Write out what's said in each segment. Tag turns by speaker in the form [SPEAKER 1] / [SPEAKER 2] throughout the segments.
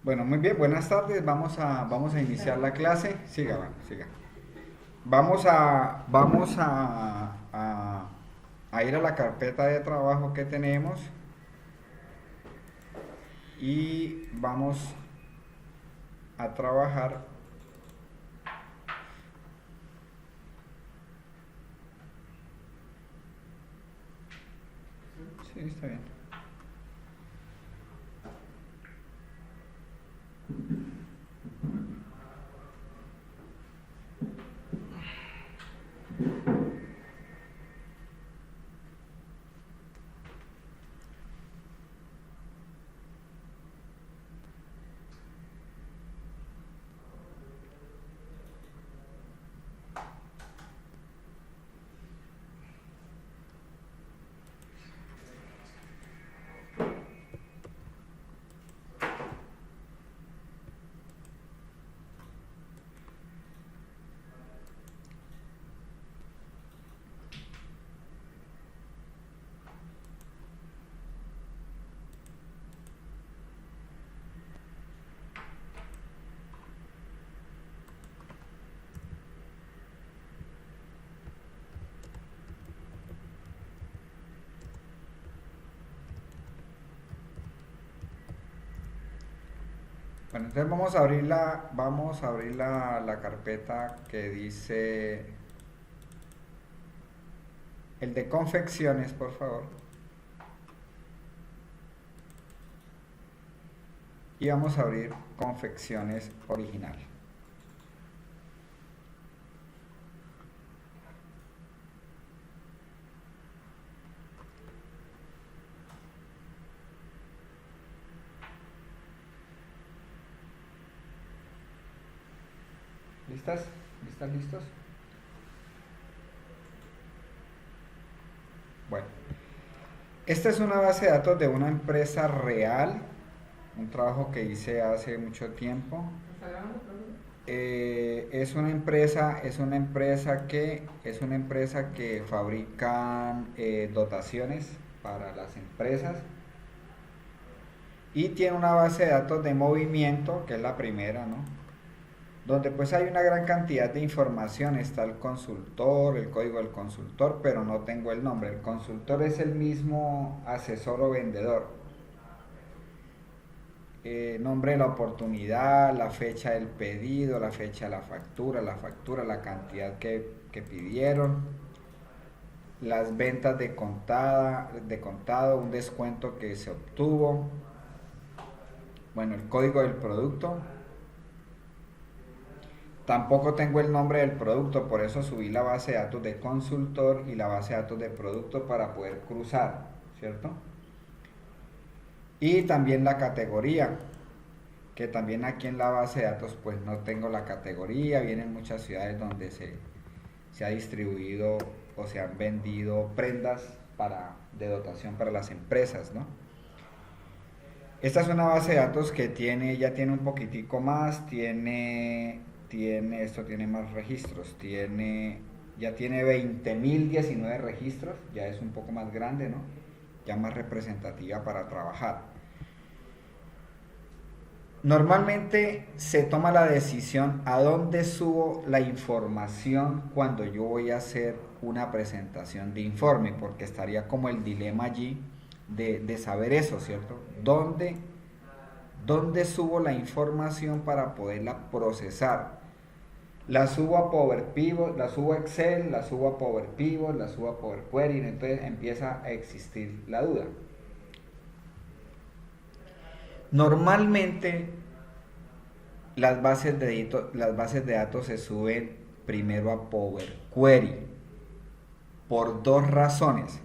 [SPEAKER 1] Bueno, muy bien, buenas tardes. Vamos a iniciar la clase. Siga, siga. Vamos a ir a la carpeta de trabajo que tenemos y vamos a trabajar. Sí, está bien. Bueno, entonces vamos a abrir la carpeta que dice el de confecciones, por favor. Y vamos a abrir confecciones original. ¿Listas? ¿Listas? ¿Listos? Bueno, esta es una base de datos de una empresa real, un trabajo que hice hace mucho tiempo. Es una empresa que fabrican dotaciones para las empresas y tiene una base de datos de movimiento, que es la primera, ¿no? Donde pues hay una gran cantidad de información, está el consultor, el código del consultor, pero no tengo el nombre. El consultor es el mismo asesor o vendedor. Nombre de la oportunidad, la fecha del pedido, la fecha de la factura, la cantidad que pidieron, las ventas de contado, un descuento que se obtuvo, bueno, el código del producto. Tampoco tengo el nombre del producto, por eso subí la base de datos de consultor y la base de datos de producto para poder cruzar, ¿cierto? Y también la categoría, que también aquí en la base de datos pues no tengo la categoría, vienen muchas ciudades donde se ha distribuido o se han vendido prendas de dotación para las empresas, ¿no? Esta es una base de datos que ya tiene un poquitico más, esto tiene más registros, ya tiene 20.019 registros, ya es un poco más grande, ¿no? Ya más representativa para trabajar. Normalmente se toma la decisión a dónde subo la información cuando yo voy a hacer una presentación de informe, porque estaría como el dilema allí de saber eso, ¿cierto? ¿Dónde subo la información para poderla procesar? La subo a Power Pivot, la subo a Excel, la subo a Power Pivot, la subo a Power Query, entonces empieza a existir la duda. Normalmente las bases de datos se suben primero a Power Query por dos razones.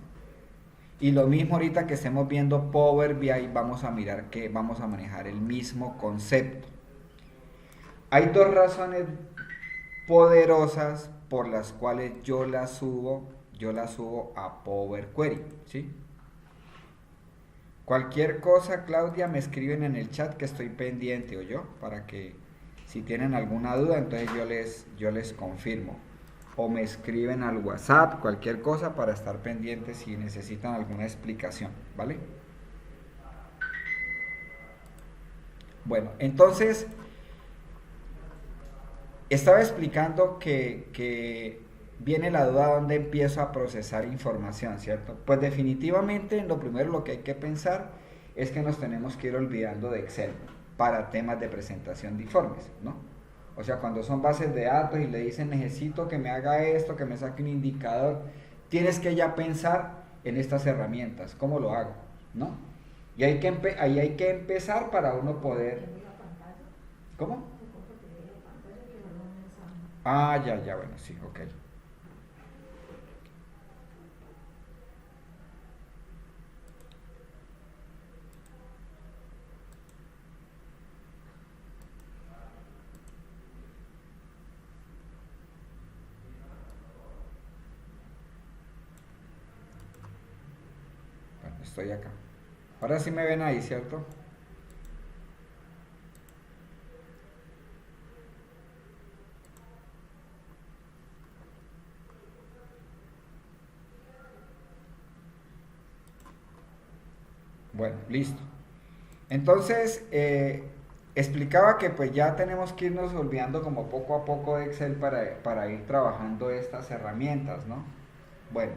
[SPEAKER 1] Y lo mismo ahorita que estemos viendo Power BI, vamos a mirar que vamos a manejar el mismo concepto. Hay dos razones poderosas por las cuales yo la subo a Power Query, ¿sí? Cualquier cosa, Claudia, me escriben en el chat que estoy pendiente, o yo, para que si tienen alguna duda, entonces yo les confirmo. O me escriben al WhatsApp, cualquier cosa, para estar pendiente si necesitan alguna explicación, ¿vale? Bueno, entonces estaba explicando que viene la duda dónde empiezo a procesar información, ¿cierto? Pues definitivamente lo primero lo que hay que pensar es que nos tenemos que ir olvidando de Excel para temas de presentación de informes, ¿no? O sea, cuando son bases de datos y le dicen necesito que me haga esto, que me saque un indicador, tienes que ya pensar en estas herramientas, ¿cómo lo hago? ¿No? Y ahí hay que empezar para uno poder... ¿Cómo? Ah, ya, bueno, sí, ok. Bueno, estoy acá. Ahora sí me ven ahí, ¿cierto? Bueno, listo. Entonces, explicaba que pues ya tenemos que irnos olvidando como poco a poco de Excel para ir trabajando estas herramientas, ¿no? Bueno,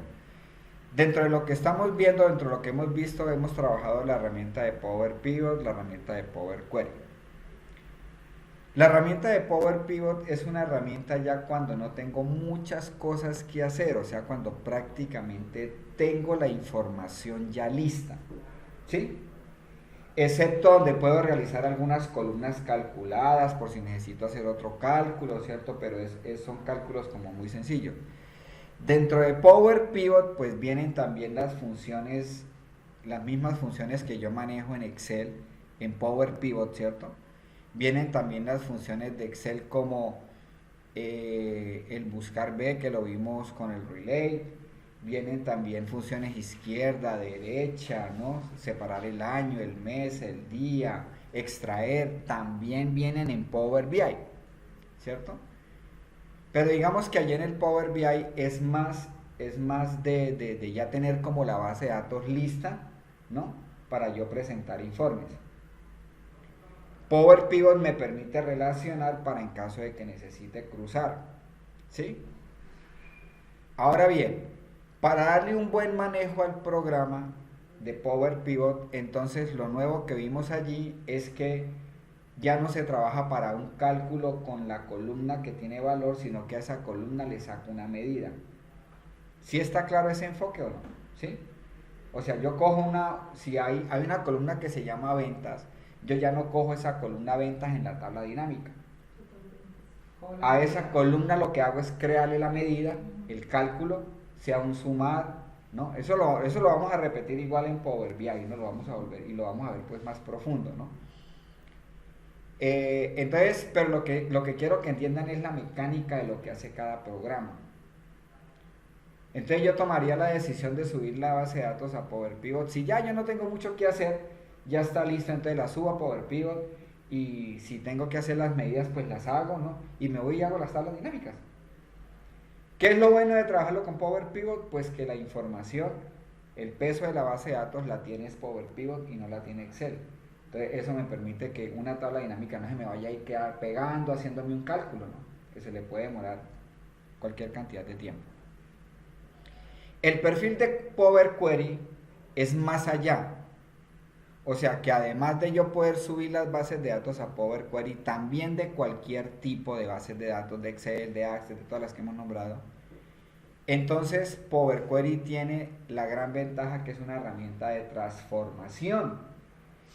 [SPEAKER 1] dentro de lo que estamos viendo, dentro de lo que hemos visto, hemos trabajado la herramienta de Power Pivot, la herramienta de Power Query. La herramienta de Power Pivot es una herramienta ya cuando no tengo muchas cosas que hacer, o sea, cuando prácticamente tengo la información ya lista, ¿sí? Excepto donde puedo realizar algunas columnas calculadas por si necesito hacer otro cálculo, ¿cierto? Pero son cálculos como muy sencillos. Dentro de Power Pivot pues vienen también las funciones, las mismas funciones que yo manejo en Excel, en Power Pivot, ¿cierto? Vienen también las funciones de Excel como el buscar B, que lo vimos con el relay. Vienen también funciones izquierda, derecha, ¿no? Separar el año, el mes, el día, extraer, también vienen en Power BI, ¿cierto? Pero digamos que allí en el Power BI es más de ya tener como la base de datos lista, ¿no? Para yo presentar informes. Power Pivot me permite relacionar para en caso de que necesite cruzar, ¿sí? Ahora bien, para darle un buen manejo al programa de Power Pivot, entonces lo nuevo que vimos allí es que ya no se trabaja para un cálculo con la columna que tiene valor, sino que a esa columna le saco una medida. ¿Sí está claro ese enfoque o no? ¿Sí? O sea, yo cojo si hay una columna que se llama ventas, yo ya no cojo esa columna ventas en la tabla dinámica. A esa columna lo que hago es crearle la medida, el cálculo, sea un sumar, ¿no? Eso lo vamos a repetir igual en Power BI, ¿no? Lo vamos a volver y lo vamos a ver pues más profundo, ¿no? Entonces, pero lo que quiero que entiendan es la mecánica de lo que hace cada programa. Entonces yo tomaría la decisión de subir la base de datos a Power Pivot. Si ya yo no tengo mucho que hacer, ya está listo, entonces la subo a Power Pivot y si tengo que hacer las medidas, pues las hago, ¿no? Y me voy y hago las tablas dinámicas. ¿Qué es lo bueno de trabajarlo con Power Pivot? Pues que la información, el peso de la base de datos la tiene Power Pivot y no la tiene Excel. Entonces eso me permite que una tabla dinámica no se me vaya a ir quedar pegando, haciéndome un cálculo, ¿no? Que se le puede demorar cualquier cantidad de tiempo. El perfil de Power Query es más allá. O sea que además de yo poder subir las bases de datos a Power Query, también de cualquier tipo de bases de datos, de Excel, de Access, de todas las que hemos nombrado, entonces Power Query tiene la gran ventaja que es una herramienta de transformación.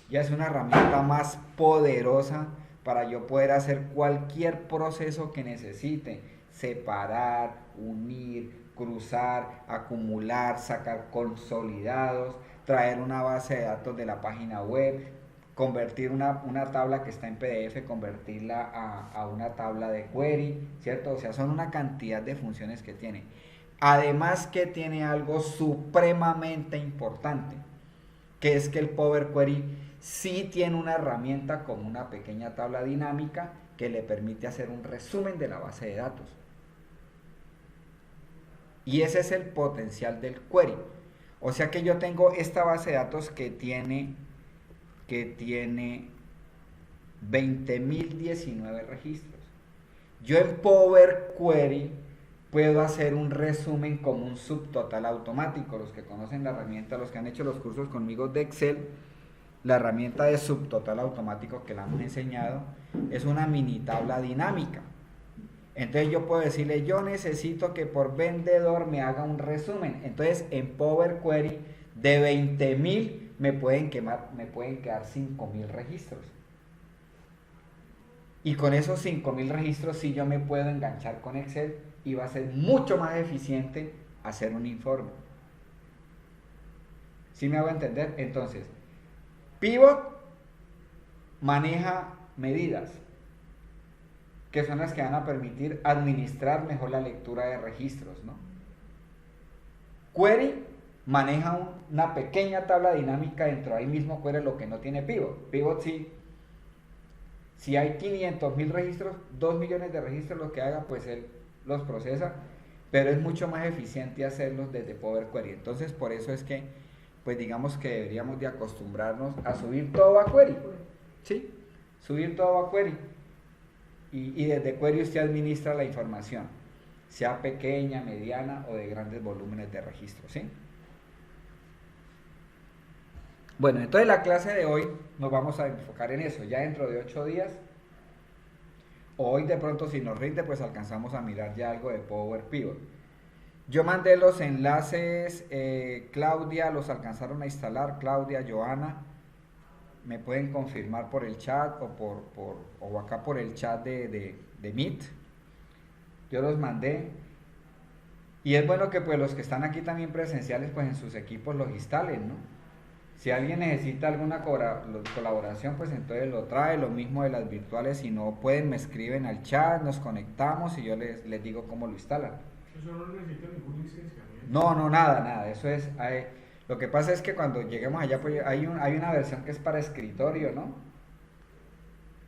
[SPEAKER 1] Ya es una herramienta más poderosa para yo poder hacer cualquier proceso que necesite. Separar, unir, cruzar, acumular, sacar consolidados, traer una base de datos de la página web, convertir una tabla que está en PDF, convertirla a una tabla de query, ¿cierto? O sea, son una cantidad de funciones que tiene. Además que tiene algo supremamente importante, que es que el Power Query sí tiene una herramienta como una pequeña tabla dinámica que le permite hacer un resumen de la base de datos. Y ese es el potencial del query. O sea que yo tengo esta base de datos que tiene 20.019 registros. Yo en Power Query puedo hacer un resumen como un subtotal automático. Los que conocen la herramienta, los que han hecho los cursos conmigo de Excel, la herramienta de subtotal automático que la hemos enseñado es una mini tabla dinámica. Entonces yo puedo decirle, yo necesito que por vendedor me haga un resumen. Entonces en Power Query de 20.000 me pueden quedar 5.000 registros. Y con esos 5.000 registros sí yo me puedo enganchar con Excel y va a ser mucho más eficiente hacer un informe. ¿Sí me hago entender? Entonces, Pivot maneja medidas, que son las que van a permitir administrar mejor la lectura de registros, ¿no? Query maneja una pequeña tabla dinámica dentro de ahí mismo Query, lo que no tiene Pivot. Pivot sí. Si hay 500.000 registros, 2 millones de registros, lo que haga, pues él los procesa, pero es mucho más eficiente hacerlos desde Power Query. Entonces, por eso es que, pues digamos que deberíamos de acostumbrarnos a subir todo a Query. ¿Sí? Subir todo a Query. Y desde Query usted administra la información, sea pequeña, mediana o de grandes volúmenes de registros, ¿sí? Bueno, entonces la clase de hoy nos vamos a enfocar en eso. Ya dentro de 8 días, o hoy de pronto si nos rinde, pues alcanzamos a mirar ya algo de Power Pivot. Yo mandé los enlaces, Claudia, los alcanzaron a instalar, Claudia, Joana, me pueden confirmar por el chat o acá por el chat de Meet. Yo los mandé. Y es bueno que pues los que están aquí también presenciales, pues en sus equipos los instalen, ¿no? Si alguien necesita alguna colaboración, pues entonces lo trae, lo mismo de las virtuales. Si no pueden, me escriben al chat, nos conectamos y yo les digo cómo lo instalan.
[SPEAKER 2] Eso no necesita ningún licenciamiento.
[SPEAKER 1] No, nada. Eso es. Lo que pasa es que cuando lleguemos allá, pues hay una versión que es para escritorio, ¿no?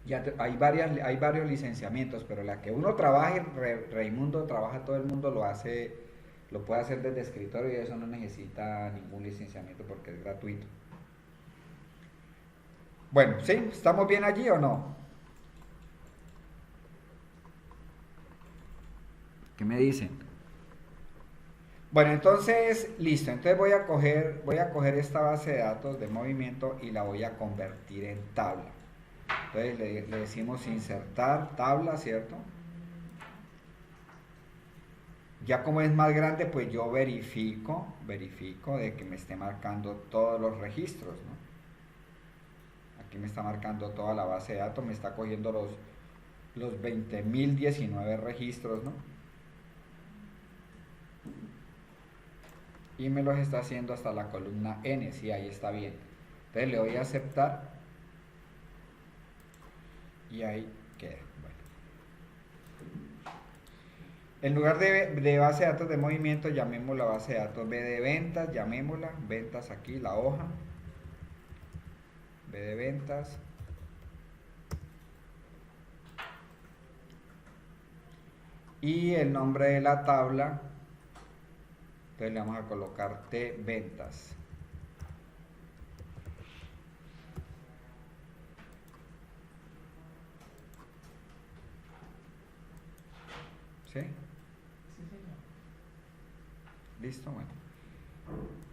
[SPEAKER 1] Ya hay varios licenciamientos, pero la que uno trabaje, Raimundo trabaja, todo el mundo lo puede hacer desde escritorio y eso no necesita ningún licenciamiento porque es gratuito. Bueno, ¿sí? ¿Estamos bien allí o no? ¿Qué me dicen? Bueno, entonces, listo. Entonces voy a coger esta base de datos de movimiento y la voy a convertir en tabla. Entonces le decimos insertar tabla, ¿cierto? Ya como es más grande, pues yo verifico de que me esté marcando todos los registros, ¿no? Aquí me está marcando toda la base de datos, me está cogiendo los 20.019 registros, ¿no? Y me los está haciendo hasta la columna N, sí, ahí está bien. Entonces le voy a aceptar y ahí queda. Bueno. En lugar de base de datos de movimiento, llamemos la base de datos B de ventas, llamémosla, ventas aquí, la hoja, B de ventas. Y el nombre de la tabla, entonces le vamos a colocar T ventas. ¿Sí? Listo, bueno.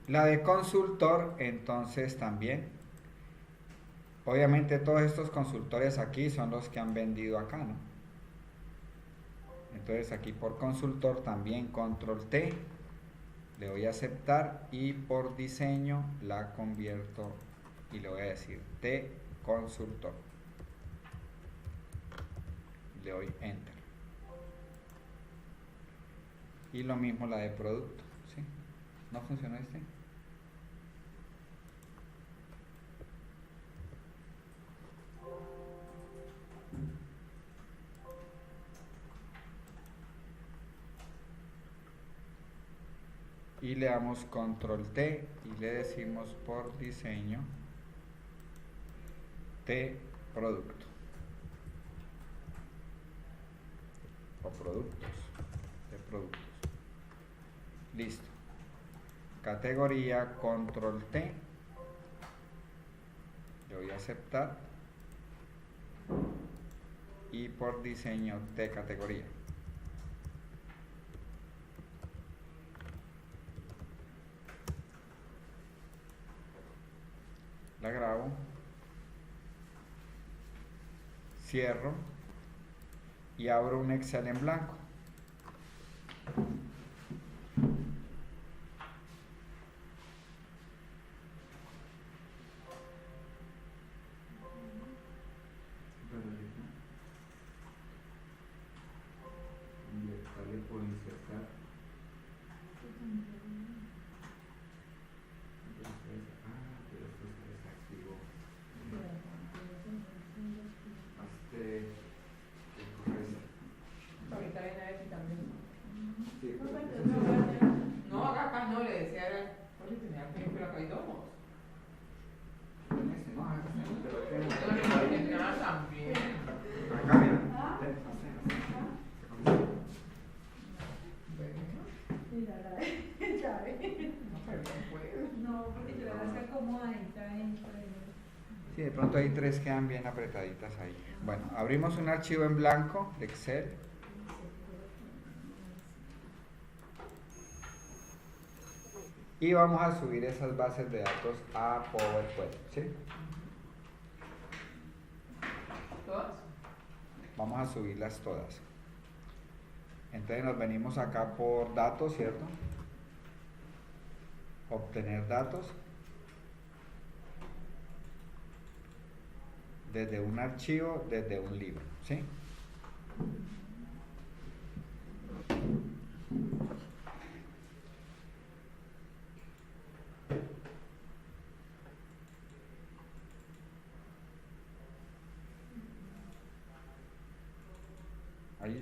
[SPEAKER 1] La de consultor, entonces también. Obviamente todos estos consultores aquí son los que han vendido acá, ¿no? Entonces aquí por consultor también control T, le voy a aceptar y por diseño la convierto y le voy a decir T consultor. Le doy enter. Y lo mismo la de producto, ¿sí? ¿No funcionó este? Y le damos control T y le decimos por diseño T producto o productos de productos. Listo. Categoría control T, le voy a aceptar y por diseño T categoría. La grabo, cierro y abro un Excel en blanco.
[SPEAKER 3] Ahorita viene a ver si también.
[SPEAKER 1] Sí,
[SPEAKER 3] No, acá no, le decía era. Oye, tenía que pero acá hay dos. No, también.
[SPEAKER 1] Acá, mira.
[SPEAKER 4] No, porque yo la hacer acomodadita ahí.
[SPEAKER 1] Sí, de pronto hay tres que quedan bien apretaditas ahí. Bueno, abrimos un archivo en blanco de Excel. Y vamos a subir esas bases de datos a PowerPoint, ¿sí?
[SPEAKER 3] ¿Todas?
[SPEAKER 1] Vamos a subirlas todas. Entonces nos venimos acá por datos, ¿cierto? Obtener datos. Desde un archivo, desde un libro, ¿sí?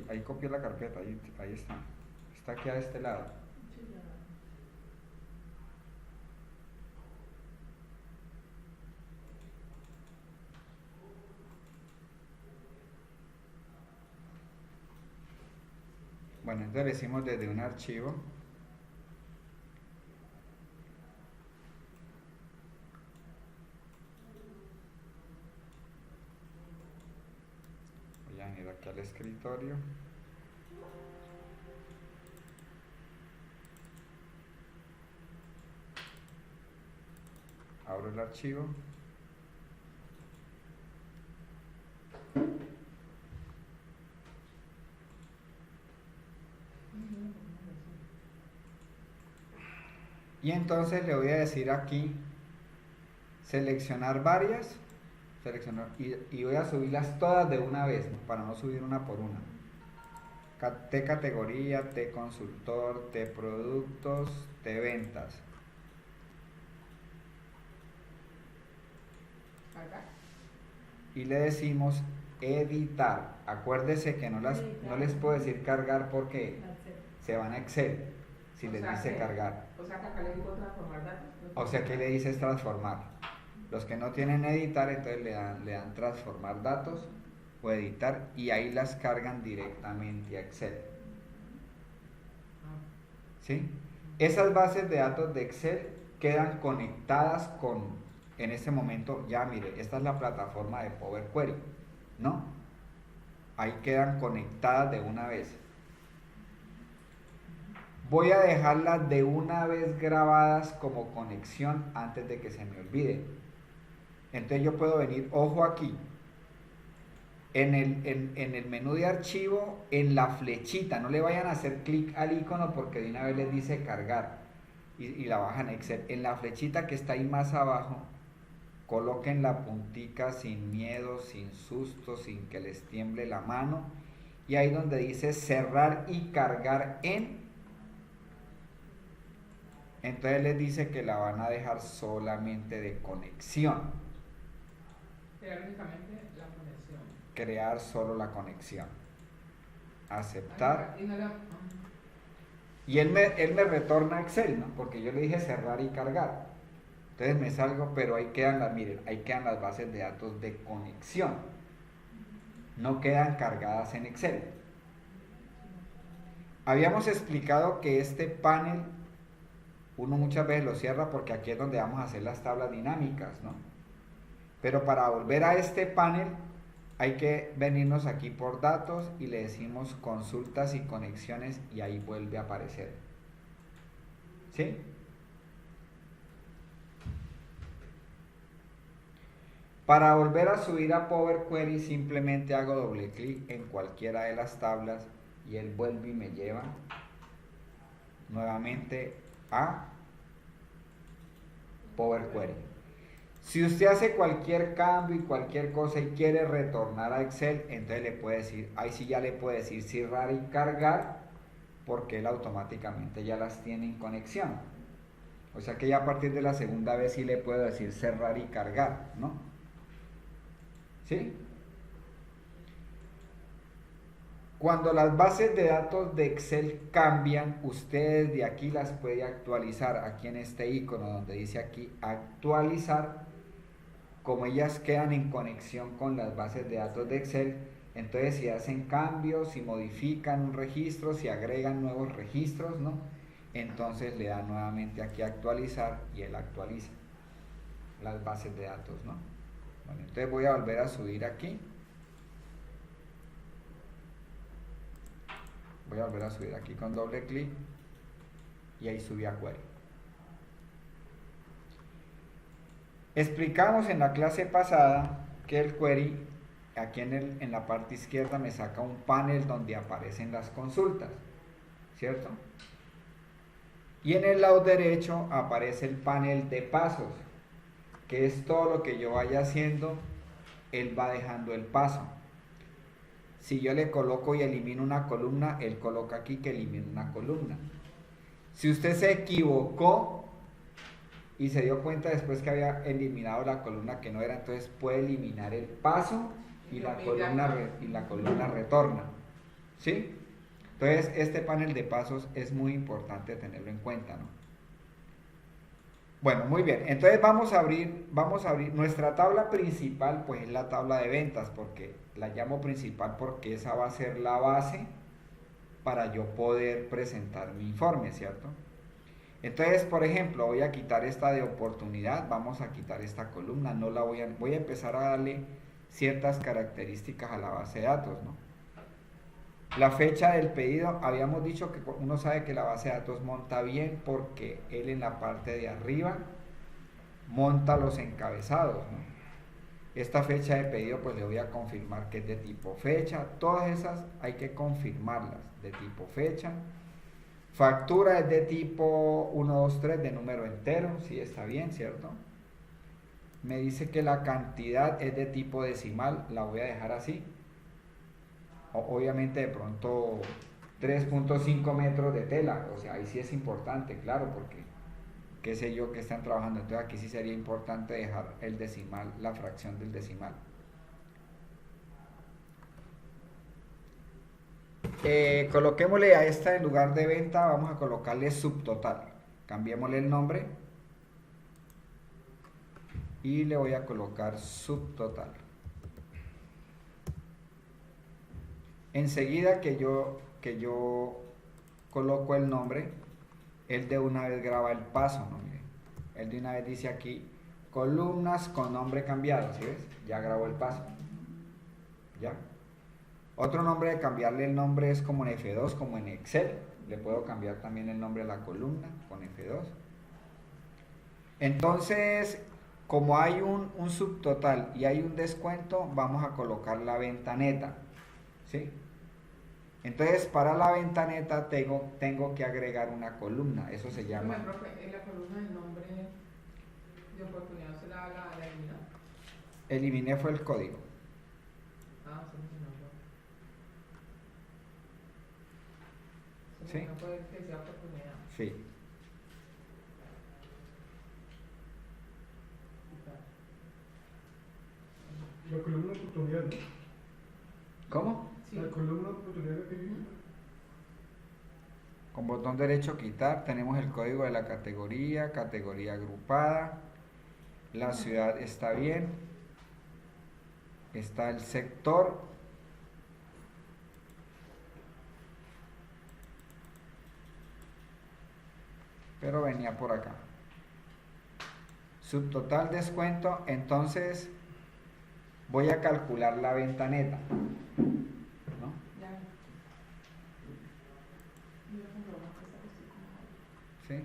[SPEAKER 1] Ahí copié la carpeta, ahí está. Está aquí a este lado. Bueno, entonces le decimos desde un archivo. Voy a venir aquí al escritorio. Abro el archivo. Y entonces le voy a decir aquí, seleccionar varias, y voy a subirlas todas de una vez, ¿no? Para no subir una por una. T categoría, T consultor, T productos, T ventas.
[SPEAKER 3] Acá.
[SPEAKER 1] Y le decimos editar. Acuérdese que no les puedo decir cargar porque se van a Excel si les dice cargar.
[SPEAKER 3] O sea que acá le digo transformar datos.
[SPEAKER 1] O sea que le dices transformar. Los que no tienen editar, entonces le dan transformar datos o editar y ahí las cargan directamente a Excel. ¿Sí? Esas bases de datos de Excel quedan conectadas con, en este momento, ya mire, esta es la plataforma de Power Query, ¿no? Ahí quedan conectadas de una vez. Voy a dejarlas de una vez grabadas como conexión antes de que se me olvide. Entonces yo puedo venir, ojo aquí, en el menú de archivo, en la flechita, no le vayan a hacer clic al icono porque de una vez les dice cargar y la bajan en Excel. En la flechita que está ahí más abajo, coloquen la puntica sin miedo, sin susto, sin que les tiemble la mano y ahí donde dice cerrar y cargar en, entonces les dice que la van a dejar solamente de conexión.
[SPEAKER 3] Crear únicamente la conexión.
[SPEAKER 1] Crear solo la conexión. Aceptar. Y él me retorna Excel, ¿no? Porque yo le dije cerrar y cargar. Entonces me salgo, pero ahí quedan miren, ahí quedan las bases de datos de conexión. No quedan cargadas en Excel. Habíamos explicado que este panel uno muchas veces lo cierra porque aquí es donde vamos a hacer las tablas dinámicas, ¿no? Pero para volver a este panel hay que venirnos aquí por datos y le decimos consultas y conexiones y ahí vuelve a aparecer. ¿Sí? Para volver a subir a Power Query simplemente hago doble clic en cualquiera de las tablas y él vuelve y me lleva nuevamente a Power Query. Si usted hace cualquier cambio y cualquier cosa y quiere retornar a Excel, entonces le puede decir, ahí sí ya le puede decir cerrar y cargar, porque él automáticamente ya las tiene en conexión. O sea que ya a partir de la segunda vez sí le puedo decir cerrar y cargar, ¿no? ¿Sí? Cuando las bases de datos de Excel cambian, usted de aquí las puede actualizar, aquí en este icono donde dice aquí actualizar. Como ellas quedan en conexión con las bases de datos de Excel, entonces si hacen cambios, si modifican un registro, si agregan nuevos registros, ¿no? Entonces le da nuevamente aquí actualizar y él actualiza las bases de datos, ¿no? Bueno, entonces voy a volver a subir aquí. Voy a volver a subir aquí con doble clic y ahí subí a Query. Explicamos en la clase pasada que el Query, aquí en la parte izquierda me saca un panel donde aparecen las consultas, ¿cierto? Y en el lado derecho aparece el panel de pasos, que es todo lo que yo vaya haciendo, él va dejando el paso. Si yo le coloco y elimino una columna, él coloca aquí que elimine una columna. Si usted se equivocó y se dio cuenta después que había eliminado la columna que no era, entonces puede eliminar el paso y la columna retorna. ¿Sí? Entonces este panel de pasos es muy importante tenerlo en cuenta, ¿no? Bueno, muy bien. Entonces vamos a abrir nuestra tabla principal, pues es la tabla de ventas, porque la llamo principal porque esa va a ser la base para yo poder presentar mi informe, ¿cierto? Entonces, por ejemplo, voy a quitar esta de oportunidad, vamos a quitar esta columna, no la voy a empezar a darle ciertas características a la base de datos, ¿no? La fecha del pedido, habíamos dicho que uno sabe que la base de datos monta bien porque él en la parte de arriba monta los encabezados, ¿no? Esta fecha de pedido pues le voy a confirmar que es de tipo fecha, todas esas hay que confirmarlas, de tipo fecha. Factura es de tipo 1, 2, 3 de número entero, sí está bien, ¿cierto? Me dice que la cantidad es de tipo decimal, la voy a dejar así. Obviamente de pronto 3.5 metros de tela, o sea, ahí sí es importante, claro, porque qué sé yo que están trabajando, entonces aquí sí sería importante dejar el decimal, la fracción del decimal. Coloquémosle a esta en lugar de venta, vamos a colocarle subtotal, cambiémosle el nombre y le voy a colocar subtotal. Enseguida que yo coloco el nombre, él de una vez graba el paso, ¿no? Miren, él de una vez dice aquí columnas con nombre cambiado, ¿sí ves? Ya grabó el paso, ¿ya? Otro nombre de cambiarle el nombre es como en F2, como en Excel, le puedo cambiar también el nombre a la columna con F2. Entonces, como hay un subtotal y hay un descuento, vamos a colocar la venta neta, ¿sí? Entonces, para la venta neta tengo que agregar una columna, eso se llama...
[SPEAKER 3] En la columna del nombre de oportunidad se la eliminó.
[SPEAKER 1] Eliminé fue el código.
[SPEAKER 3] Ah, sí, no.
[SPEAKER 1] ¿Sí?
[SPEAKER 3] No puede que sea oportunidad.
[SPEAKER 1] Sí.
[SPEAKER 2] La columna oportunidad, ¿no?
[SPEAKER 1] ¿Cómo?
[SPEAKER 3] Sí.
[SPEAKER 2] La columna oportunidad que dice.
[SPEAKER 1] Con botón derecho quitar, tenemos el código de la categoría, categoría agrupada, la ciudad está bien, está el sector, pero venía por acá. Subtotal descuento, entonces voy a calcular la venta neta, ¿no?
[SPEAKER 3] Ya. Mira cómo lo vamos a hacer así
[SPEAKER 1] ¿Sí?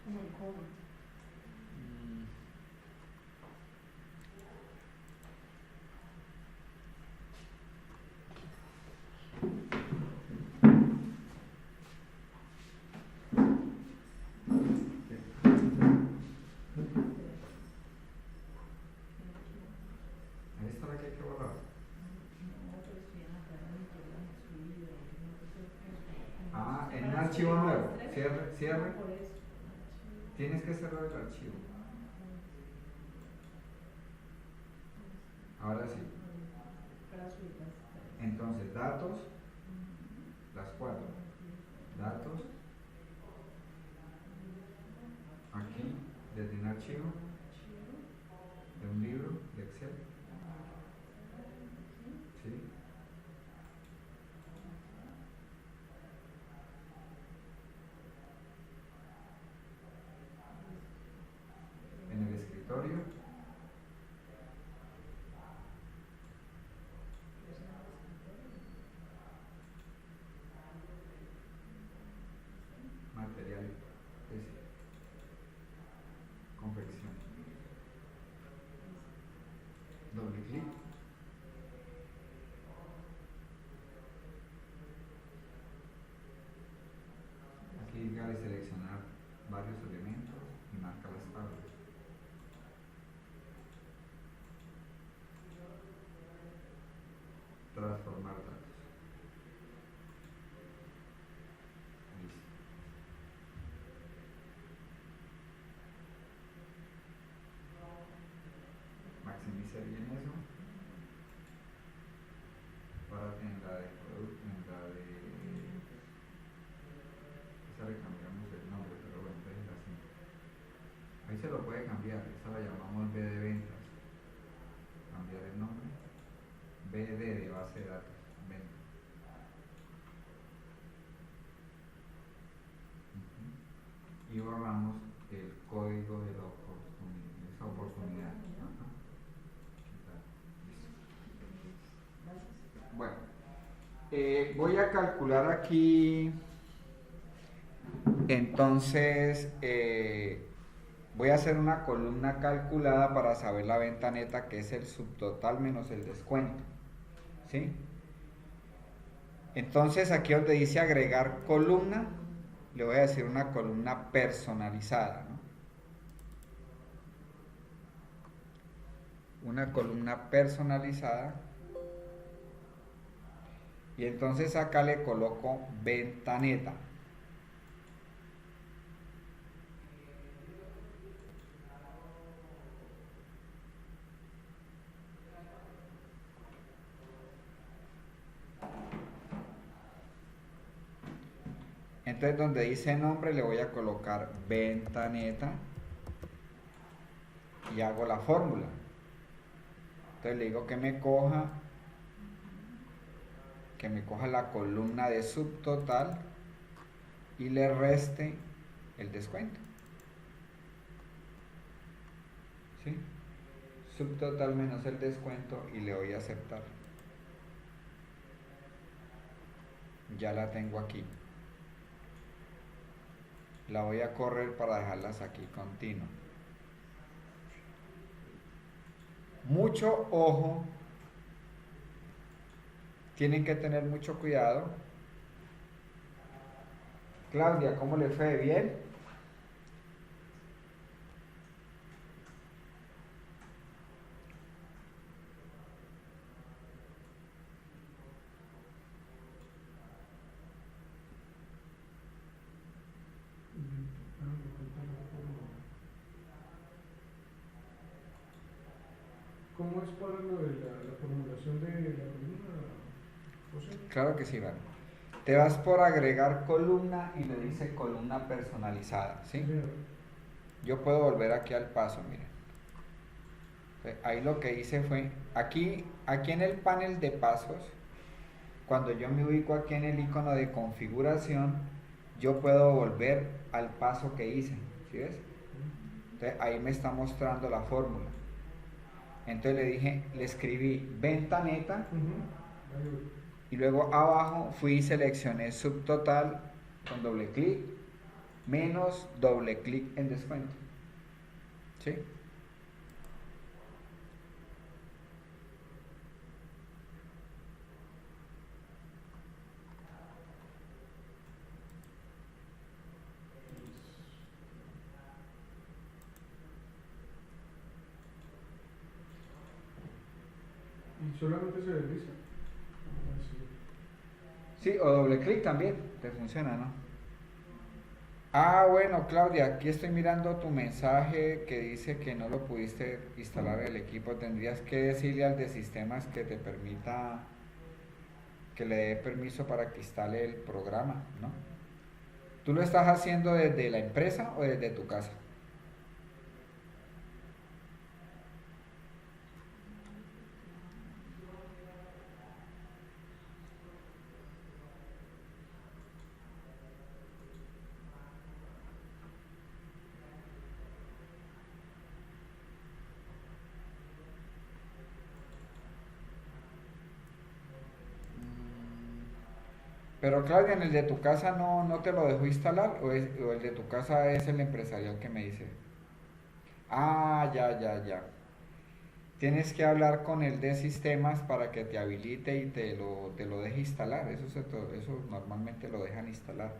[SPEAKER 3] como el COVID.
[SPEAKER 1] Ahí está la que hay que borrar. Ah, en un archivo nuevo. Cierre, cierre. Tienes que cerrar el archivo. Ahora sí. Entonces, datos, las cuatro. Datos, aquí, desde un archivo, de un libro, de Excel. ¿Sí? En el escritorio. Material, ese. Confección. Doble clic. Aquí dígale seleccionar varios elementos y marca las tablas. Transformar datos. Listo. Maximice bien eso. Para en la de producto, en la de esa le cambiamos el nombre, pero bueno, déjenla así. Ahí se lo puede cambiar, esa la llamamos B de ventas. Cambiar el nombre. BD de base de datos. Venta. Y borramos el código de la oportunidad, esa oportunidad. Ajá. Quitar. Listo. Bueno, voy a calcular aquí. Entonces, voy a hacer una columna calculada para saber la venta neta, que es el subtotal menos el descuento. ¿Sí? Entonces, aquí donde dice agregar columna, le voy a decir una columna personalizada, ¿no? Una columna personalizada. Y entonces acá le coloco venta neta. Entonces donde dice nombre le voy a colocar venta neta y hago la fórmula. Entonces le digo que me coja la columna de subtotal y le reste el descuento. ¿Sí? Subtotal menos el descuento y le doy a aceptar. Ya la tengo aquí. La voy a correr para dejarlas aquí continuo. Mucho ojo. Tienen que tener mucho cuidado. Claudia, ¿cómo le fue? ¿Bien?
[SPEAKER 2] ¿Cómo es para lo de la formulación de la columna, José?
[SPEAKER 1] Claro que sí, vale. Te vas por agregar columna y le dice columna personalizada, ¿sí?
[SPEAKER 2] Sí.
[SPEAKER 1] Yo puedo volver aquí al paso, miren. Ahí lo que hice fue, aquí en el panel de pasos, cuando yo me ubico aquí en el icono de configuración, yo puedo volver al paso que hice, ¿sí ves? Entonces ahí me está mostrando la fórmula. Entonces le escribí venta neta
[SPEAKER 2] Ahí voy.
[SPEAKER 1] y luego abajo fui y seleccioné subtotal con doble clic menos doble clic en descuento. ¿Sí?
[SPEAKER 2] ¿Y solamente se desliza? Ah, sí.
[SPEAKER 1] Sí, o doble clic también, te funciona, ¿no? Ah, bueno, Claudia, aquí estoy mirando tu mensaje que dice que no lo pudiste instalar el equipo. Tendrías que decirle al de sistemas que te permita, que le dé permiso para que instale el programa, ¿no? ¿Tú lo estás haciendo desde la empresa o desde tu casa? Pero Claudia, en el de tu casa no te lo dejó instalar o el de tu casa es el empresarial que me dice. Ah, ya. Tienes que hablar con el de sistemas para que te habilite y te lo deje instalar. Eso normalmente lo dejan instalar.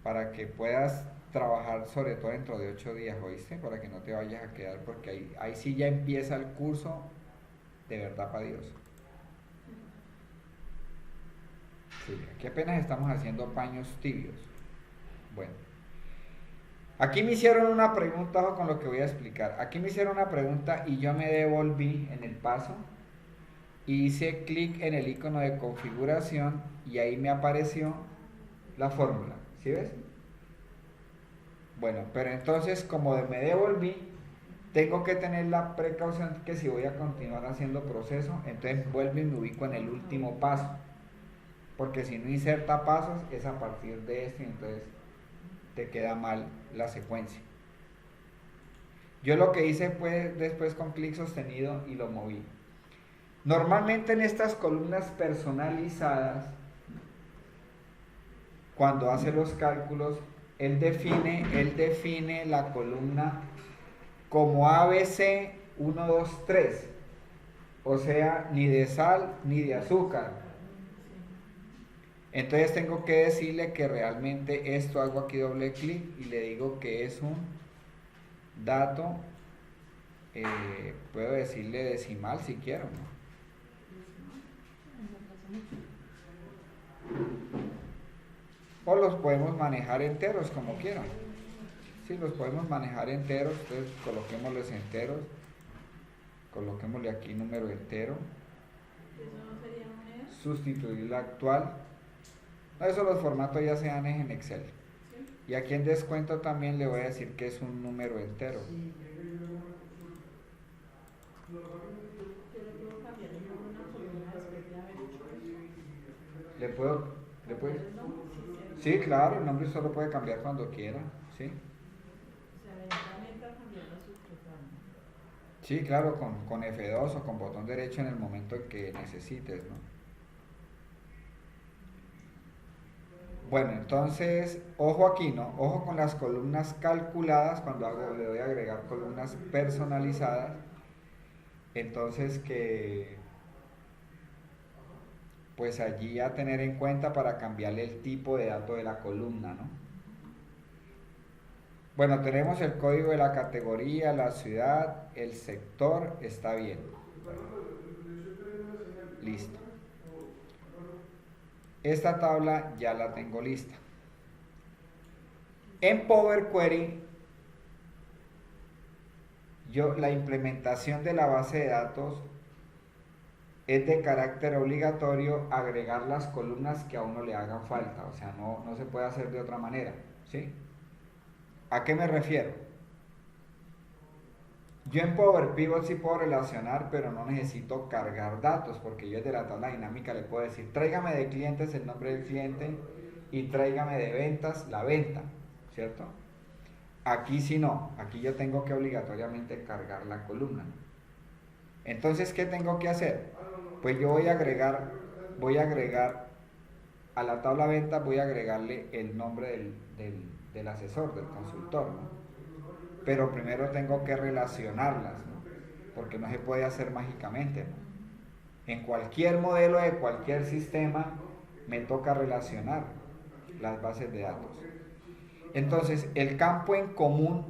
[SPEAKER 1] Para que puedas trabajar sobre todo dentro de 8 días, ¿oíste? Para que no te vayas a quedar porque ahí sí ya empieza el curso de verdad para Dios. Sí, aquí apenas estamos haciendo paños tibios. Bueno. Aquí me hicieron una pregunta, ojo con lo que voy a explicar. Aquí me hicieron una pregunta y yo me devolví en el paso y hice clic en el icono de configuración y ahí me apareció la fórmula. ¿Sí ves? Bueno, pero entonces como me devolví, tengo que tener la precaución que si voy a continuar haciendo proceso, entonces vuelvo y me ubico en el último paso. Porque si no inserta pasos es a partir de este, entonces te queda mal la secuencia. Yo lo que hice fue después con clic sostenido y lo moví. Normalmente en estas columnas personalizadas, cuando hace los cálculos, él define la columna como ABC 1, 2, 3. O sea, ni de sal ni de azúcar. Entonces tengo que decirle que realmente esto, hago aquí doble clic y le digo que es un dato, puedo decirle decimal si quiero, ¿no? O los podemos manejar enteros como quieran. Sí, los podemos manejar enteros, entonces coloquémosles enteros, coloquémosle aquí número entero, sustituir la actual. Eso los formatos ya se dan en Excel. Y aquí en descuento también le voy a decir que es un número entero. ¿Le puedo? Sí, claro, el nombre solo puede cambiar cuando quiera, ¿sí? Sí, claro, con F2 o con botón derecho en el momento en que necesites, ¿no? Bueno, entonces, ojo aquí, ¿no? Ojo con las columnas calculadas cuando le voy a agregar columnas personalizadas. Entonces que, pues allí a tener en cuenta para cambiarle el tipo de dato de la columna, ¿no? Bueno, tenemos el código de la categoría, la ciudad, el sector, está bien. Listo. Esta tabla ya la tengo lista. En Power Query, la implementación de la base de datos es de carácter obligatorio agregar las columnas que a uno le hagan falta. O sea, no se puede hacer de otra manera, ¿sí? ¿A qué me refiero? Yo en Power Pivot sí puedo relacionar, pero no necesito cargar datos, porque yo desde la tabla dinámica le puedo decir, tráigame de clientes el nombre del cliente y tráigame de ventas la venta, ¿cierto? Aquí sí no, aquí yo tengo que obligatoriamente cargar la columna. Entonces, ¿qué tengo que hacer? Pues yo voy a agregar a la tabla ventas, voy a agregarle el nombre del asesor, del consultor, ¿no? Pero primero tengo que relacionarlas, ¿no? Porque no se puede hacer mágicamente, ¿no? En cualquier modelo de cualquier sistema me toca relacionar las bases de datos. Entonces, el campo en común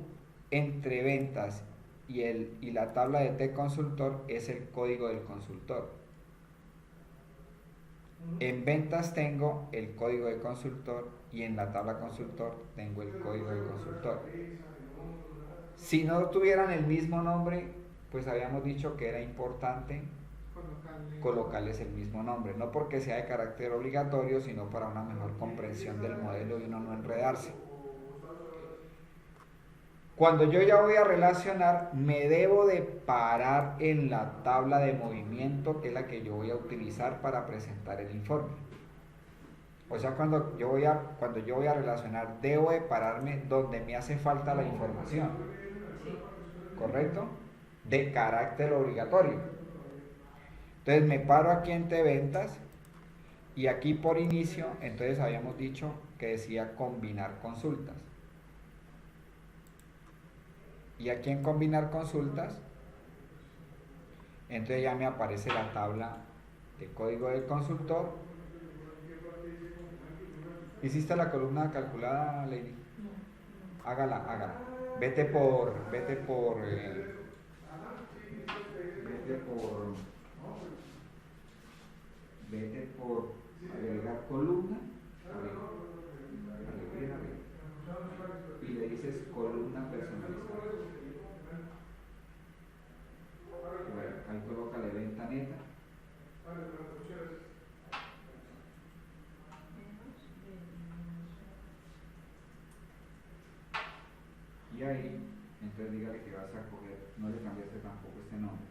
[SPEAKER 1] entre ventas y la tabla de T-consultor es el código del consultor. En ventas tengo el código de consultor y en la tabla consultor tengo el código del consultor. Si no tuvieran el mismo nombre, pues habíamos dicho que era importante colocarles el mismo nombre, no porque sea de carácter obligatorio, sino para una mejor comprensión del modelo y uno no enredarse. Cuando yo ya voy a relacionar, me debo de parar en la tabla de movimiento, que es la que yo voy a utilizar para presentar el informe. O sea, cuando yo voy a relacionar, debo de pararme donde me hace falta la información. ¿Correcto? De carácter obligatorio. Entonces me paro aquí en T-ventas y aquí por inicio, entonces habíamos dicho que decía combinar consultas. Y aquí en combinar consultas, entonces ya me aparece la tabla de código del consultor. ¿Hiciste la columna calculada, Lady? No. Hágala. Vete por agregar columna, y le dices columna personalizada. Bueno, ahí colócale venta neta. Y ahí, entonces dígale que vas a coger, no le cambiaste tampoco este nombre.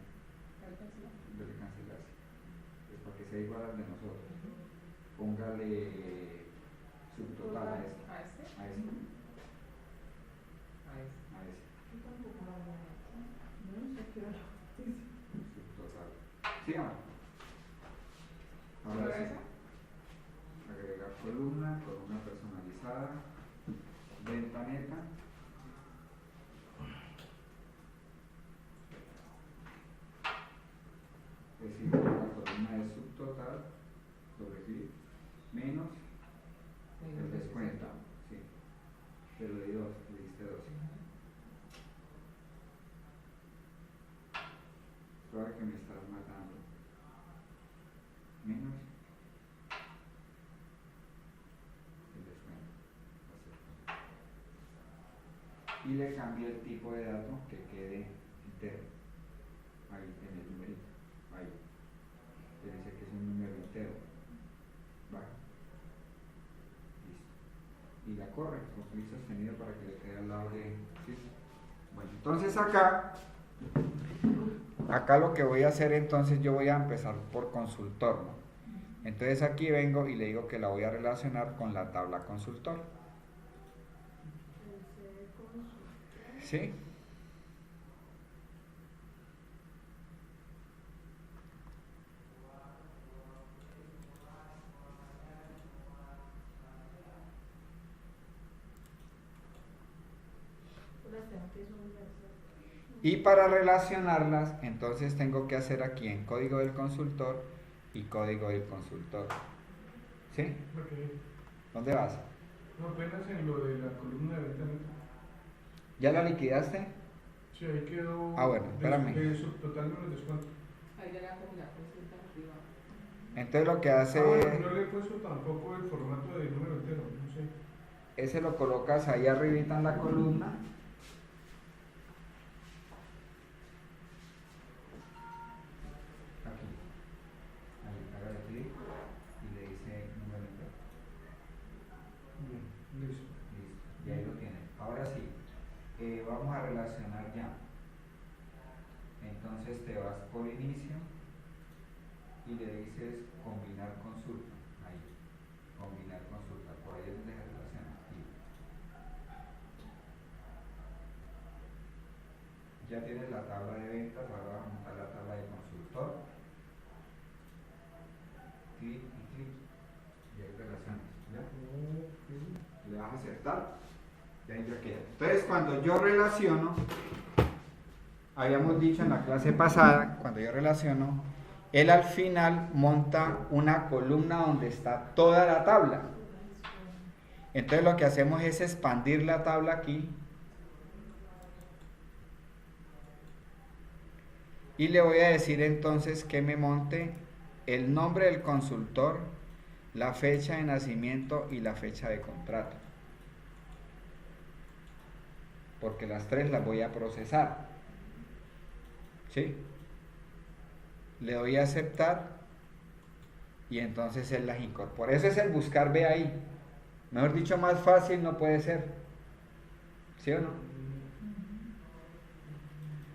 [SPEAKER 1] Debe cancelarse. Es para que sea igual al de nosotros. Póngale subtotal a este. A este. Subtotal. Sigamos. Ahora sí. Agregar columna personalizada. Venta neta. Es decir, la columna es subtotal, doble clic, menos el descuento, sí, pero le diste 2. Ahora que me estás matando, menos el descuento, y le cambio el tipo de dato que quede entero, ahí en el numerito. Ahí, te dice que es un número entero. Vale. Listo. Y la corre con clic sostenido para que le quede al lado de. ¿Sí? Bueno, entonces acá lo que voy a hacer, entonces yo voy a empezar por consultor, ¿no? Entonces aquí vengo y le digo que la voy a relacionar con la tabla consultor. ¿Sí? Y para relacionarlas, entonces tengo que hacer aquí en código del consultor y código del consultor. ¿Sí?
[SPEAKER 2] Okay.
[SPEAKER 1] ¿Dónde vas?
[SPEAKER 2] No, apenas en lo de la columna de venta neta.
[SPEAKER 1] ¿Ya la liquidaste?
[SPEAKER 2] Sí, ahí quedó.
[SPEAKER 1] Ah, bueno, espérame.
[SPEAKER 2] De subtotal menos descuento.
[SPEAKER 3] Ahí ya la consulta arriba.
[SPEAKER 1] Entonces lo que hace.
[SPEAKER 2] Bueno, no le he puesto tampoco el formato de número entero, no sé.
[SPEAKER 1] Ese lo colocas ahí arribita en la columna. Aquí. Ahí, hágale clic y le dice número entero.
[SPEAKER 2] Bien, listo.
[SPEAKER 1] Listo, y ahí lo tiene. Ahora sí, vamos a relacionar ya. Entonces te vas por inicio y le dices combinar consulta. Ahí, combinar consulta. Por ahí es donde se relaciona. Ya tienes la tabla de ventas, ahora vamos a montar la tabla de consulta. cuando yo relaciono, habíamos dicho en la clase pasada, cuando yo relaciono, él al final monta una columna donde está toda la tabla. Entonces lo que hacemos es expandir la tabla aquí y le voy a decir entonces que me monte el nombre del consultor, la fecha de nacimiento y la fecha de contrato, porque las tres las voy a procesar. ¿Sí? Le doy a aceptar y entonces él las incorpora. Eso es el buscar B ahí. Mejor dicho, más fácil no puede ser. ¿Sí o no?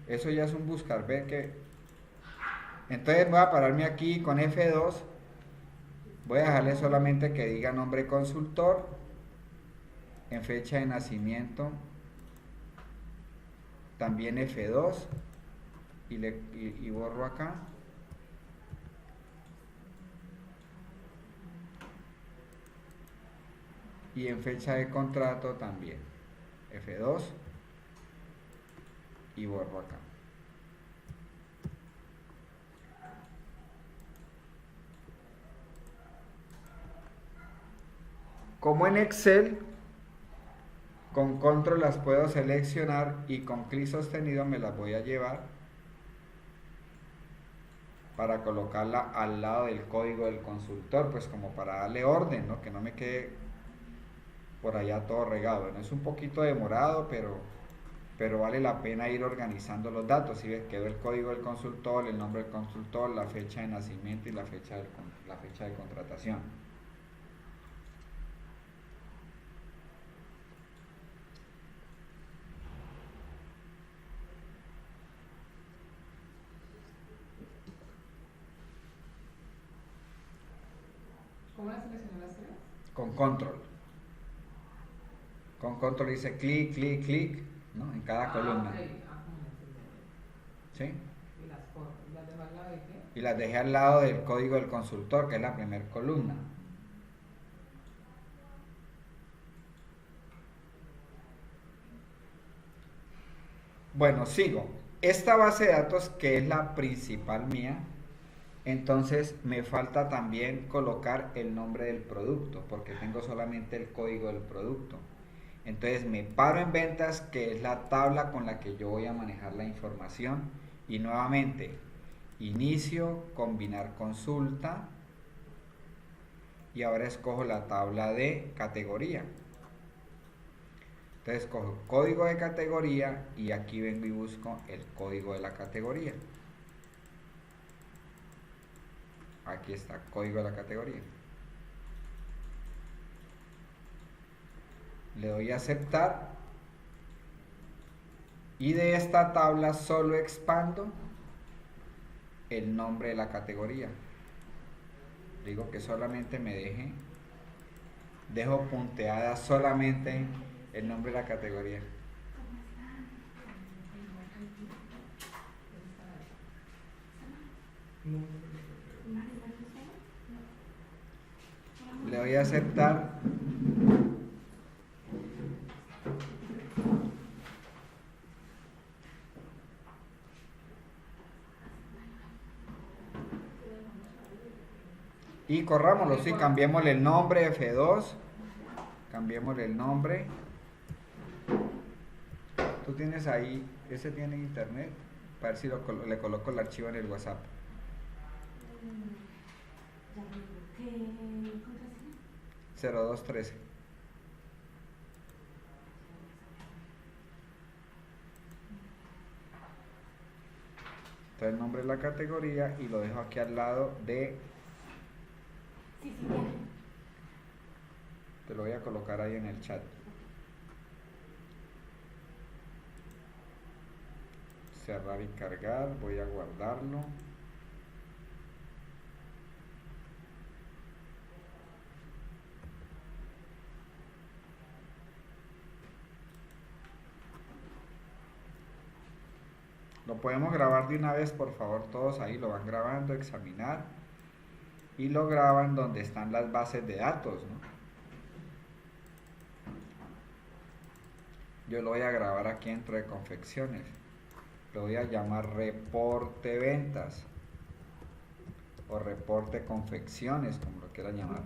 [SPEAKER 1] Eso ya es un buscar B que... Entonces voy a pararme aquí con F2. Voy a dejarle solamente que diga nombre consultor, en fecha de nacimiento, también F2, y borro acá. Y en fecha de contrato también, F2, y borro acá. Como en Excel, con control las puedo seleccionar y con clic sostenido me las voy a llevar para colocarla al lado del código del consultor, pues como para darle orden, ¿no? Que no me quede por allá todo regado. Bueno, es un poquito demorado, pero vale la pena ir organizando los datos. Si ves, quedó el código del consultor, el nombre del consultor, la fecha de nacimiento y la fecha de contratación.
[SPEAKER 3] ¿Cómo las seleccionaste?
[SPEAKER 1] Con control. Con control dice clic, clic, clic, ¿no? En cada columna.
[SPEAKER 3] Okay.
[SPEAKER 1] ¿Sí?
[SPEAKER 3] ¿Y las dejó al lado de qué?
[SPEAKER 1] Y las dejé al lado del código del consultor, que es la primera columna. Bueno, sigo. Esta base de datos, que es la principal mía, entonces me falta también colocar el nombre del producto, porque tengo solamente el código del producto. Entonces me paro en ventas, que es la tabla con la que yo voy a manejar la información, y nuevamente inicio, combinar consulta, y ahora escojo la tabla de categoría. Entonces cojo código de categoría y aquí vengo y busco el código de la categoría. Aquí está, código de la categoría. Le doy a aceptar y de esta tabla solo expando el nombre de la categoría. Digo que solamente me dejo punteada solamente el nombre de la categoría. Le doy a aceptar. Y corrámoslo, sí, cambiémosle el nombre, F2, cambiémosle el nombre. Tú tienes ahí, ese tiene internet, para ver si le coloco el archivo en el WhatsApp. 0213. Entonces el nombre de la categoría y lo dejo aquí al lado de... Te lo voy a colocar ahí en el chat. Cerrar y cargar, voy a guardarlo. Lo podemos grabar de una vez, por favor, todos ahí lo van grabando, examinar, y lo graban donde están las bases de datos, ¿no? yo lo voy a grabar aquí dentro de confecciones. Lo voy a llamar reporte ventas o reporte confecciones, como lo quieran llamar.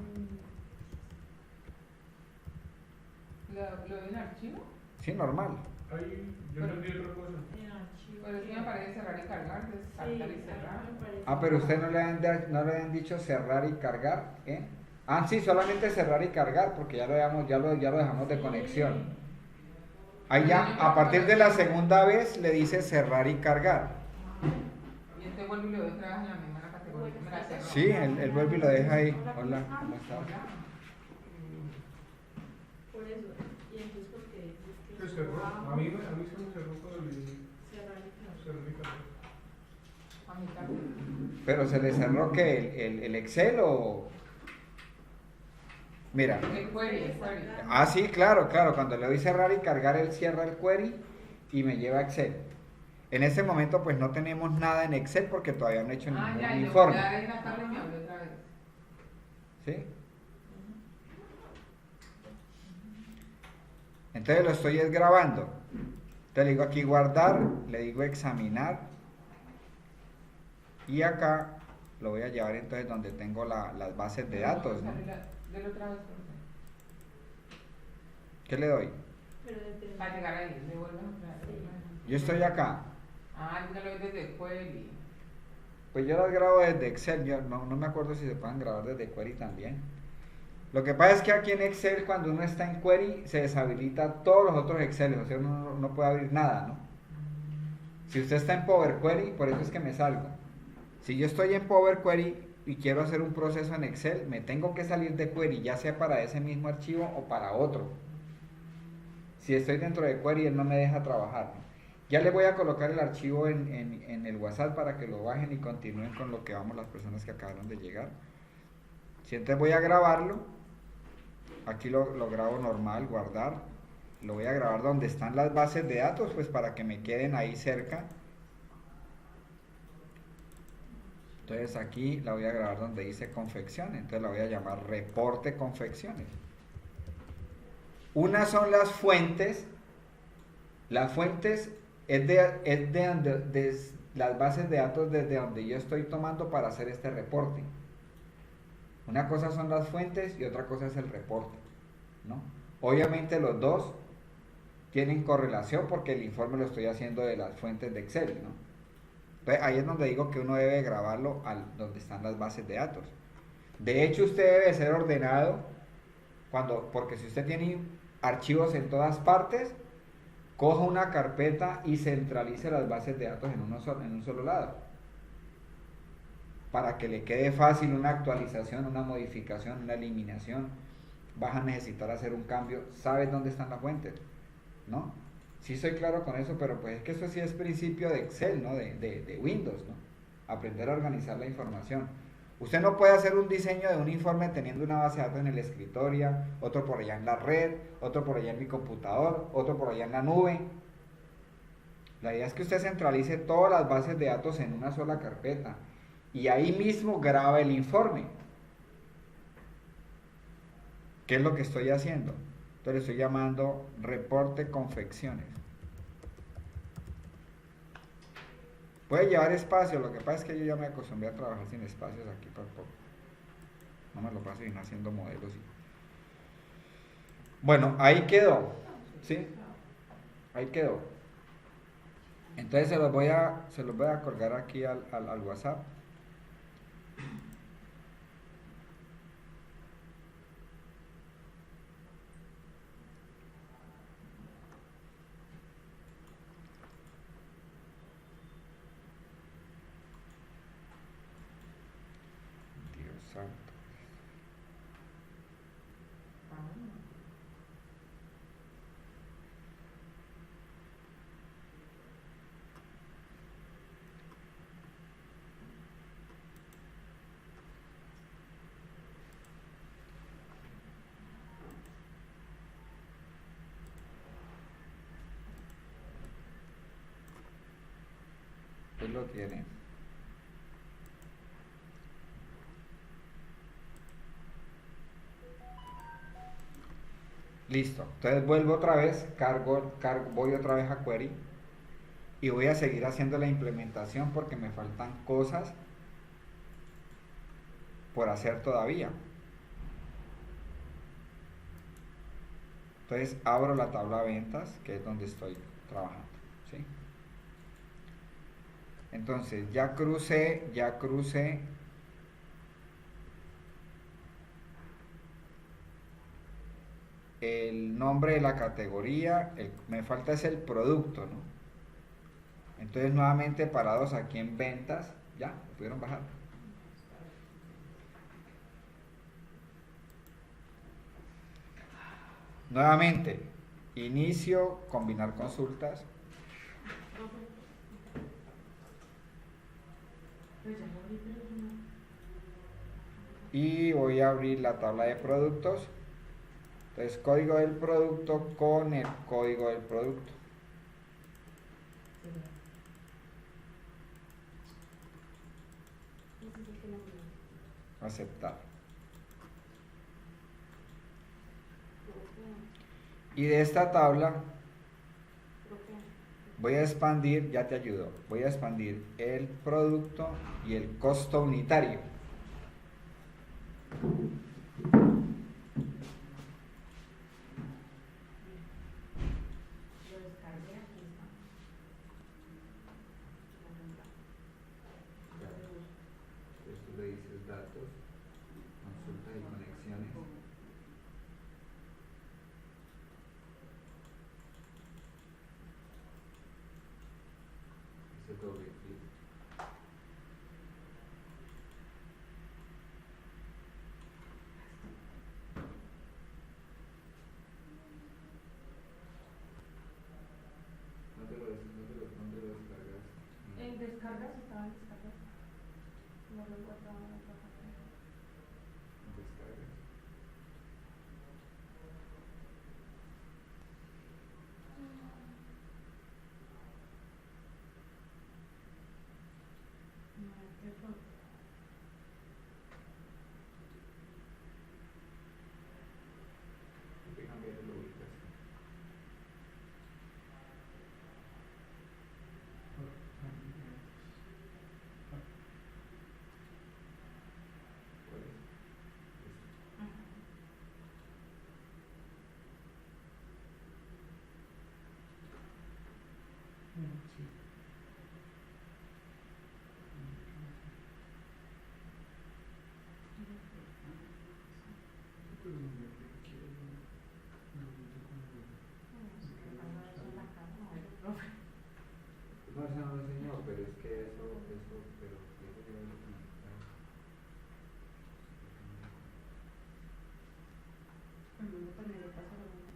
[SPEAKER 3] ¿Lo de un archivo?
[SPEAKER 1] Sí, normal.
[SPEAKER 2] Ahí yo entendí otra cosa.
[SPEAKER 4] En archivo.
[SPEAKER 3] Pero sí me parece cerrar y cargar, descartar y cerrar.
[SPEAKER 1] Ah, pero usted no le han dicho cerrar y cargar, ¿eh? Ah, sí, solamente cerrar y cargar, porque ya lo dejamos de conexión. Ahí ya, a partir de la segunda vez le dice cerrar y cargar.
[SPEAKER 3] Y este vuelve y lo de otra vez en la misma categoría. Me la cerró.
[SPEAKER 1] Sí, él vuelve y lo deja ahí. Hola, ¿cómo estás?
[SPEAKER 4] Por eso. Y entonces porque
[SPEAKER 2] Se cerró. A mí se me cerró todo el
[SPEAKER 4] cerrar y cargar.
[SPEAKER 2] certificado.
[SPEAKER 3] A mí también.
[SPEAKER 1] Pero se le cerró que el Excel o... Mira.
[SPEAKER 3] El query.
[SPEAKER 1] Ah, sí, claro. Cuando le doy cerrar y cargar, él cierra el query y me lleva a Excel. En este momento pues no tenemos nada en Excel porque todavía no he hecho ningún
[SPEAKER 3] Ya, y
[SPEAKER 1] informe.
[SPEAKER 3] ya ahí en la tarde me habló otra vez.
[SPEAKER 1] ¿Sí? Entonces lo estoy grabando. Entonces le digo aquí guardar, le digo examinar. Y acá lo voy a llevar entonces donde tengo las bases de datos, ¿no?
[SPEAKER 3] Dele otra vez, por favor.
[SPEAKER 1] ¿Qué le doy?
[SPEAKER 4] Pero desde
[SPEAKER 3] Para llegar ahí, le vuelves otra vez.
[SPEAKER 1] Yo estoy acá.
[SPEAKER 3] Ah, yo lo vi desde el query.
[SPEAKER 1] Pues yo las grabo desde Excel, yo no me acuerdo si se pueden grabar desde Query también. Lo que pasa es que aquí en Excel, cuando uno está en Query, se deshabilita todos los otros Excel, o sea, uno no puede abrir nada, ¿no? Si usted está en Power Query, por eso es que me salgo. Si yo estoy en Power Query y quiero hacer un proceso en Excel, me tengo que salir de Query, ya sea para ese mismo archivo o para otro. Si estoy dentro de Query, él no me deja trabajar, ¿no? Ya les voy a colocar el archivo en el WhatsApp para que lo bajen y continúen con lo que vamos las personas que acabaron de llegar. Si entonces voy a grabarlo, aquí lo grabo normal, guardar. Lo voy a grabar donde están las bases de datos, pues para que me queden ahí cerca. Entonces aquí la voy a grabar donde dice confecciones, entonces la voy a llamar reporte confecciones. Unas son las fuentes es de las bases de datos desde donde yo estoy tomando para hacer este reporte. Una cosa son las fuentes y otra cosa es el reporte, ¿no? Obviamente los dos tienen correlación porque el informe lo estoy haciendo de las fuentes de Excel, ¿no? Entonces ahí es donde digo que uno debe grabarlo donde están las bases de datos. De hecho, usted debe ser ordenado porque si usted tiene archivos en todas partes, coja una carpeta y centralice las bases de datos en un solo lado. Para que le quede fácil una actualización, una modificación, una eliminación. Vas a necesitar hacer un cambio. ¿Sabes dónde están las fuentes? ¿No? Sí soy claro con eso, pero pues es que eso sí es principio de Excel, ¿no? De Windows, ¿no? Aprender a organizar la información. Usted no puede hacer un diseño de un informe teniendo una base de datos en el escritorio, otro por allá en la red, otro por allá en mi computador, otro por allá en la nube. La idea es que usted centralice todas las bases de datos en una sola carpeta y ahí mismo graba el informe. ¿Qué es lo que estoy haciendo? Entonces le estoy llamando reporte confecciones. Puede llevar espacio, lo que pasa es que yo ya me acostumbré a trabajar sin espacios aquí tampoco. No me lo paso sino haciendo modelos. Bueno, ahí quedó. ¿Sí? Ahí quedó. Entonces se los voy a colgar aquí al WhatsApp. Santo. Él lo tiene. Listo. Entonces vuelvo otra vez, voy otra vez a query y voy a seguir haciendo la implementación porque me faltan cosas por hacer todavía. Entonces abro la tabla de ventas, que es donde estoy trabajando, ¿sí? Entonces ya crucé el nombre de la categoría, me falta es el producto, ¿no? Entonces nuevamente parados aquí en ventas, ya, ¿lo pudieron bajar? Nuevamente, inicio, combinar consultas. Y voy a abrir la tabla de productos. Entonces, código del producto con el código del producto. Aceptar. Y de esta tabla voy a expandir, ya te ayudo, voy a expandir el producto y el costo unitario. Esto le dices datos, consultas y conexiones. Ese doble clic. ¿Dónde lo descargas?
[SPEAKER 4] En descargas estaba en descargas. No lo encontraba en otra parte.
[SPEAKER 1] Descargas.
[SPEAKER 4] No, ¿qué fue?
[SPEAKER 1] Hay que cambiar la ubicación. ¿Cuál es?
[SPEAKER 2] Sí. Pero no me quiero, no
[SPEAKER 1] No, eso no lo enseñó, pero es que pero eso ya lo comunicaron.
[SPEAKER 4] También le pasa lo mismo.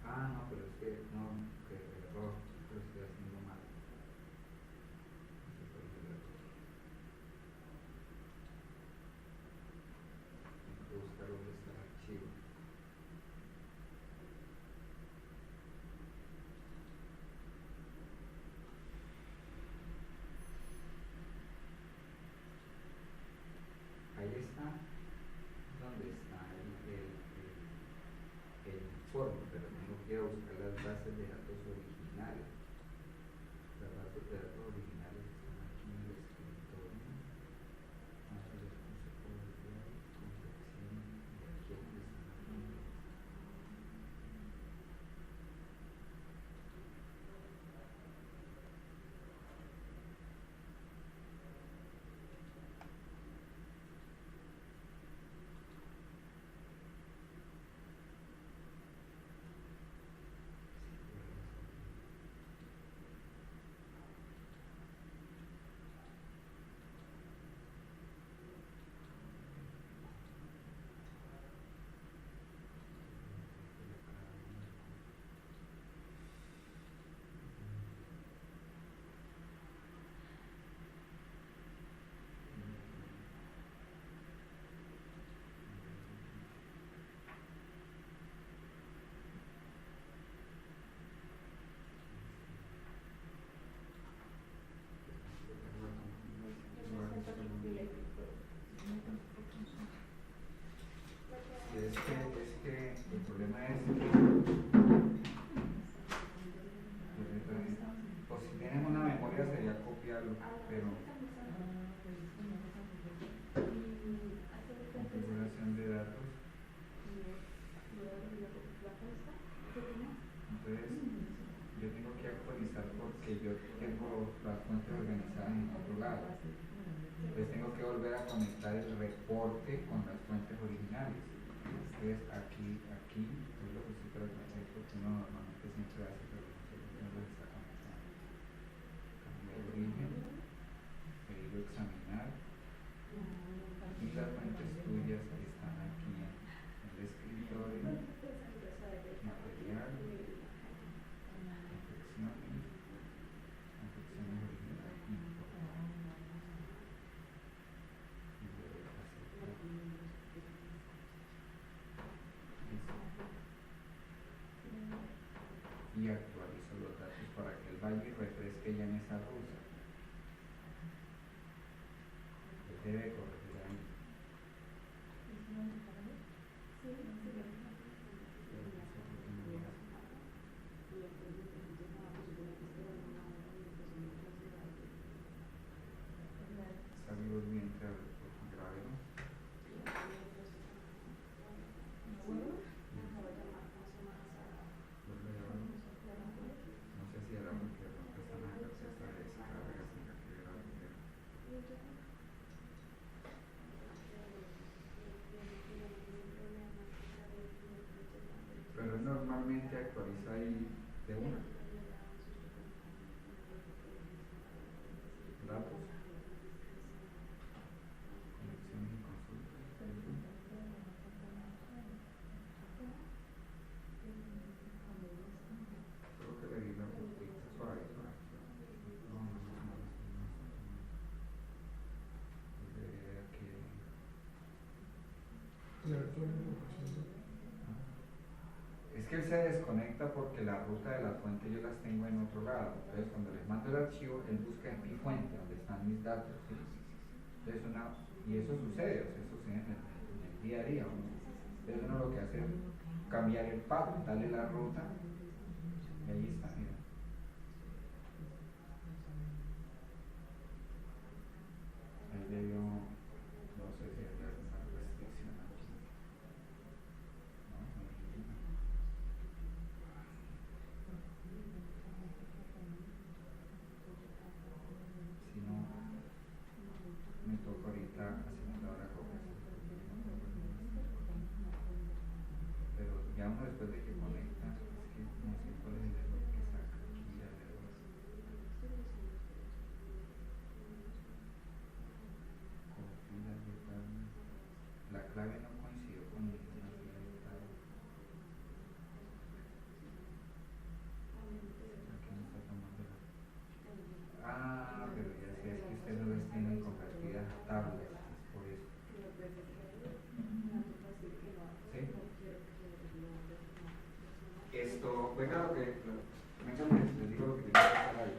[SPEAKER 1] Ah, no, pero es que no, que error, lo estoy haciendo mal. Ese fue el error. Tengo que buscar dónde está el archivo. Ahí está. ¿Dónde está el informe? Pero tengo que ir a buscar las bases de datos originales. Las bases de datos originales están aquí en el escritorio. pero configuración de datos. Entonces, yo tengo que actualizar porque yo tengo las fuentes organizadas en otro lado. Entonces tengo que volver a conectar el reporte con las fuentes originales. Entonces aquí es lo que estoy tratando de hacer porque uno normalmente siempre hace, pero no lo está conectando. Cambiar el origen, pedirlo examinar y las fuentes tuyas están aquí en el escritorio, material, confecciones originales, y luego aceptar. Y actualizo los datos para que él vaya y refresque ya en esa ruta. Debe corregir ahí. Salimos bien grábelo. No sé si era porque no está nada que hacer esta descarga sin que grabe. Pero él normalmente actualiza ahí de una. Datos. Conexiones y consultas. Creo que le di la puntita suave. No. Debería que... Es que él se desconecta porque la ruta de las fuentes yo las tengo en otro lado. Entonces cuando les mando el archivo, él busca en mi fuente donde están mis datos. ¿Sí? Entonces y eso sucede en el día a día. Entonces uno lo que hace es cambiar el path, darle la ruta y ahí está, mira. Ahí debió, no sé si hay alguna restricción aquí. No hay ninguna. Si no, me toca ahorita asignar la corrección. Pero ya uno después de que conecta, es que no sé cuál es el error que saca aquí el error. Configurar de tal. La clave no coincidió con ninguna fila de tal. Aquí no está tomando la. Ah, pero ya sé, es que ustedes no las tienen convertidas a tablas, es por eso. ¿Sí? Esto, venga lo que, les digo lo que tiene que hacer ahí.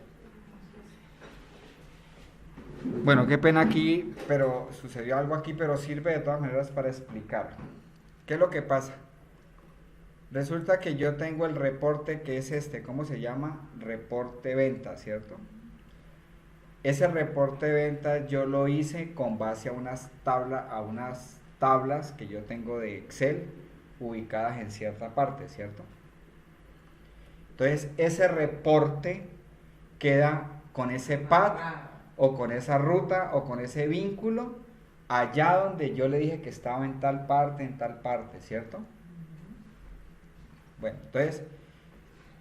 [SPEAKER 1] Bueno, qué pena aquí, pero sucedió algo aquí, pero sirve de todas maneras para explicar. ¿Qué es lo que pasa? Resulta que yo tengo el reporte que es este, ¿cómo se llama? Reporte venta, ¿cierto? Ese reporte venta yo lo hice con base a unas tablas que yo tengo de Excel ubicadas en cierta parte, ¿cierto? Entonces, ese reporte queda con ese path o con esa ruta o con ese vínculo allá donde yo le dije que estaba en tal parte, ¿cierto? Bueno, entonces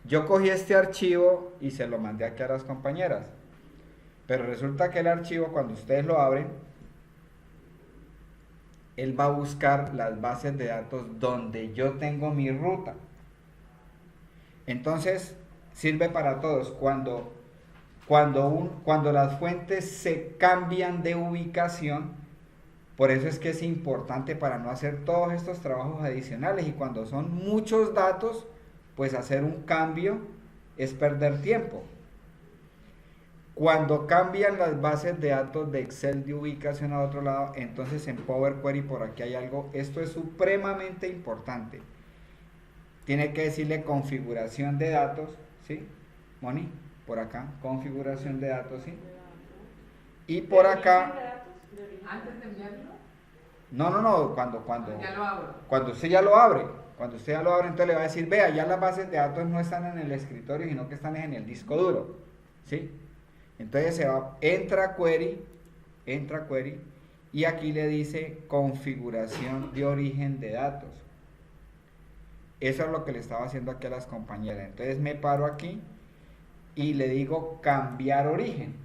[SPEAKER 1] yo cogí este archivo y se lo mandé aquí a las compañeras, pero resulta que el archivo, cuando ustedes lo abren, él va a buscar las bases de datos donde yo tengo mi ruta. Entonces sirve para todos. Cuando las fuentes se cambian de ubicación, por eso es que es importante para no hacer todos estos trabajos adicionales, y cuando son muchos datos, pues hacer un cambio es perder tiempo. Cuando cambian las bases de datos de Excel de ubicación a otro lado, entonces en Power Query por aquí hay algo, esto es supremamente importante. Tiene que decirle configuración de datos, ¿sí? Moni, por acá, configuración de datos, ¿sí? Y por acá,
[SPEAKER 3] Antes de enviarlo,
[SPEAKER 1] no,
[SPEAKER 3] ya lo abro.
[SPEAKER 1] cuando usted ya lo abre, entonces le va a decir, vea, ya las bases de datos no están en el escritorio, sino que están en el disco duro, ¿sí? Entonces entra a query, y aquí le dice configuración de origen de datos. Eso es lo que le estaba haciendo aquí a las compañeras. Entonces me paro aquí y le digo cambiar origen.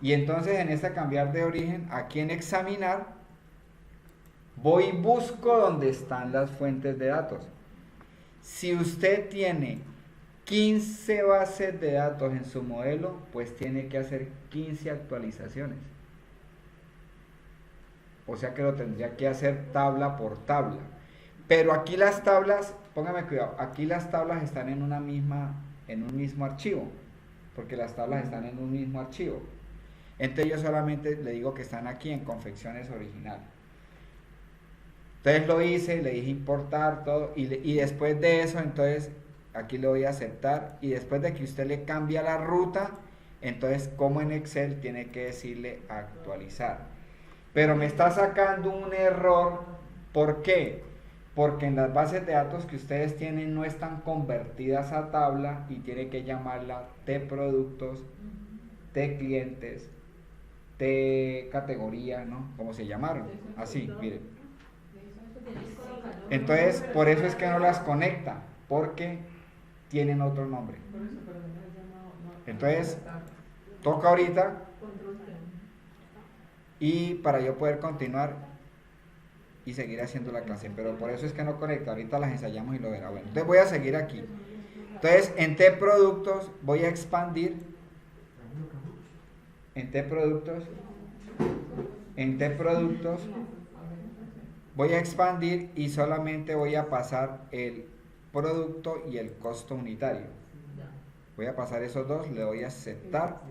[SPEAKER 1] Y entonces en este cambiar de origen, aquí en examinar, voy y busco donde están las fuentes de datos. Si usted tiene 15 bases de datos en su modelo, pues tiene que hacer 15 actualizaciones. O sea que lo tendría que hacer tabla por tabla. Pero aquí las tablas, póngame cuidado, aquí las tablas están en un mismo archivo, porque las tablas están en un mismo archivo. Entonces yo solamente le digo que están aquí en confecciones original. Entonces lo hice, le dije importar todo, y después de eso, entonces aquí le voy a aceptar, y después de que usted le cambia la ruta, entonces como en Excel tiene que decirle actualizar. Pero me está sacando un error, ¿por qué? Porque en las bases de datos que ustedes tienen no están convertidas a tabla y tiene que llamarla T productos, T clientes, T categoría, ¿no? Como se llamaron, así, miren. Entonces, por eso es que no las conecta, porque tienen otro nombre. Entonces, toca ahorita, y para yo poder continuar y seguir haciendo la clase, pero por eso es que no conecta, ahorita las ensayamos y lo verá. Bueno, entonces voy a seguir aquí. Entonces, en T productos voy a expandir, en T productos voy a expandir y solamente voy a pasar el producto y el costo unitario. Voy a pasar esos dos, le doy a aceptar,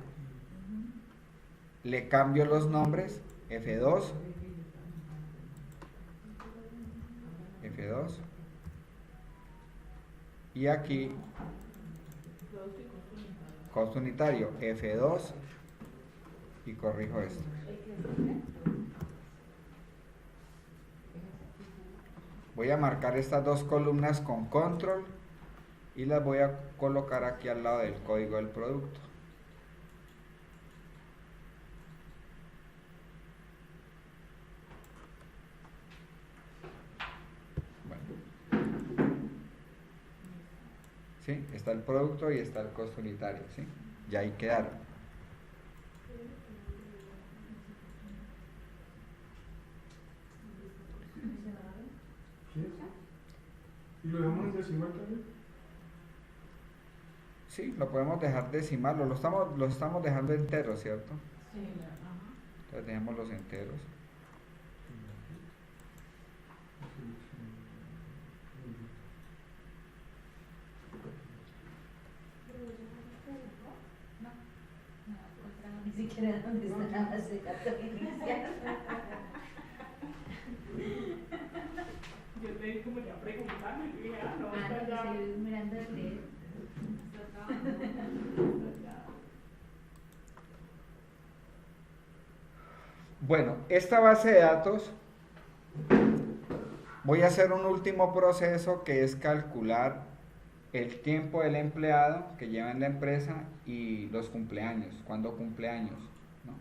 [SPEAKER 1] le cambio los nombres, F2, y aquí costo unitario, F2, y corrijo esto. Voy a marcar estas dos columnas con control y las voy a colocar aquí al lado del código del producto. ¿Sí? Está el producto y está el costo unitario, ¿sí? Y ahí quedaron.
[SPEAKER 2] ¿Sí? ¿Y lo dejamos en decimal también?
[SPEAKER 1] Sí, lo podemos dejar decimal, lo estamos dejando enteros, ¿cierto?
[SPEAKER 3] Sí,
[SPEAKER 1] Entonces dejemos los enteros.
[SPEAKER 4] Ni siquiera dónde está la base de datos inicial.
[SPEAKER 3] Yo te vi como ya preguntando y dije, no,
[SPEAKER 4] No,
[SPEAKER 3] está
[SPEAKER 4] yo
[SPEAKER 3] ya.
[SPEAKER 4] estoy mirando el leer.
[SPEAKER 1] Bueno, esta base de datos, voy a hacer un último proceso que es calcular el tiempo del empleado que lleva en la empresa y los cumpleaños, cuando cumpleaños, ¿no?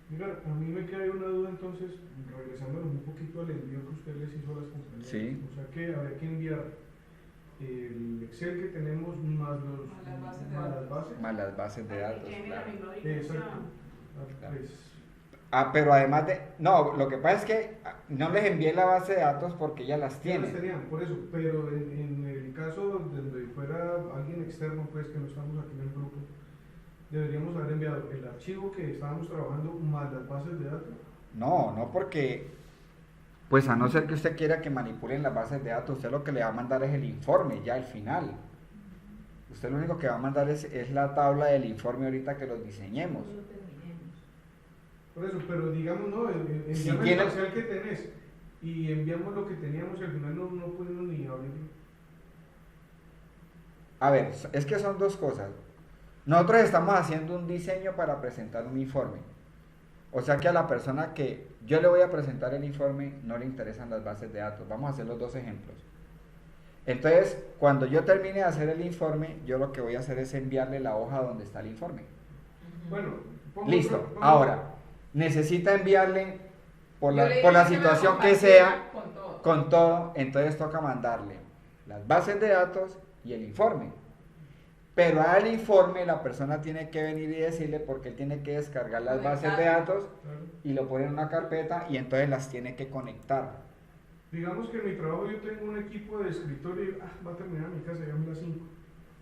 [SPEAKER 2] Mira, a mí me queda una duda entonces, regresándonos un poquito al envío que usted les hizo a las compañías.
[SPEAKER 1] Sí.
[SPEAKER 2] O sea que habría que enviar el Excel que tenemos más las bases.
[SPEAKER 1] Más las bases de datos, claro.
[SPEAKER 2] Exacto.
[SPEAKER 1] Claro.
[SPEAKER 2] Pues,
[SPEAKER 1] Pero además no, lo que pasa es que no les envié la base de datos porque ya las
[SPEAKER 2] ya
[SPEAKER 1] tienen.
[SPEAKER 2] las tenían, por eso, pero en el caso donde fuera alguien externo, pues que no estamos aquí en el grupo, deberíamos haber enviado el archivo que estábamos trabajando más las bases de datos.
[SPEAKER 1] No porque, pues a no ser que usted quiera que manipulen las bases de datos, usted lo que le va a mandar es el informe, ya al final. Usted lo único que va a mandar es la tabla del informe ahorita que los diseñemos.
[SPEAKER 2] Por eso, pero digamos, no, enviamos
[SPEAKER 1] Si
[SPEAKER 2] el
[SPEAKER 1] tiene-
[SPEAKER 2] parcial que tenés y enviamos lo que teníamos y al final no pudimos ni abrirlo.
[SPEAKER 1] A ver, es que son dos cosas. Nosotros estamos haciendo un diseño para presentar un informe. O sea que a la persona que yo le voy a presentar el informe no le interesan las bases de datos. Vamos a hacer los dos ejemplos. Entonces, cuando yo termine de hacer el informe, yo lo que voy a hacer es enviarle la hoja donde está el informe.
[SPEAKER 2] Bueno,
[SPEAKER 1] Listo. Ahora, necesita enviarle por
[SPEAKER 3] Yo le
[SPEAKER 1] la
[SPEAKER 3] dije que me
[SPEAKER 1] situación que
[SPEAKER 3] compartiera
[SPEAKER 1] sea,
[SPEAKER 3] con todo.
[SPEAKER 1] con todo, entonces toca mandarle las bases de datos y el informe. Pero al informe la persona tiene que venir y decirle porque él tiene que descargar las bases de datos y lo pone en una carpeta y entonces las tiene que conectar.
[SPEAKER 2] Digamos que en mi trabajo yo tengo un equipo de escritorio y va a terminar en mi casa ya a las 5.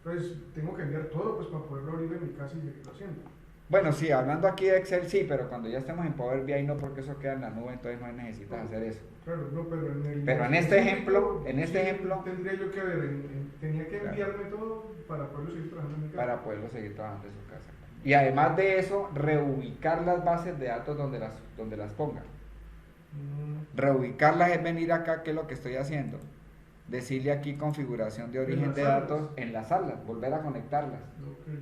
[SPEAKER 2] Entonces tengo que enviar todo pues para poderlo abrir en mi casa y seguirlo haciendo.
[SPEAKER 1] Bueno, sí, hablando aquí de Excel sí, pero cuando ya estemos en Power BI no, porque eso queda en la nube, entonces no necesitas hacer eso.
[SPEAKER 2] Claro, no, pero en el...
[SPEAKER 1] Pero en este ejemplo,
[SPEAKER 2] tendría yo que ver, tenía que
[SPEAKER 1] Claro.
[SPEAKER 2] enviarme todo para poderlo seguir trabajando en mi casa.
[SPEAKER 1] Para poderlo seguir trabajando en su casa. Y además de eso, reubicar las bases de datos donde las ponga. Reubicarlas es venir acá, ¿qué es lo que estoy haciendo? Decirle aquí configuración de origen de datos, enlazarlas, volver a conectarlas.
[SPEAKER 2] Ok.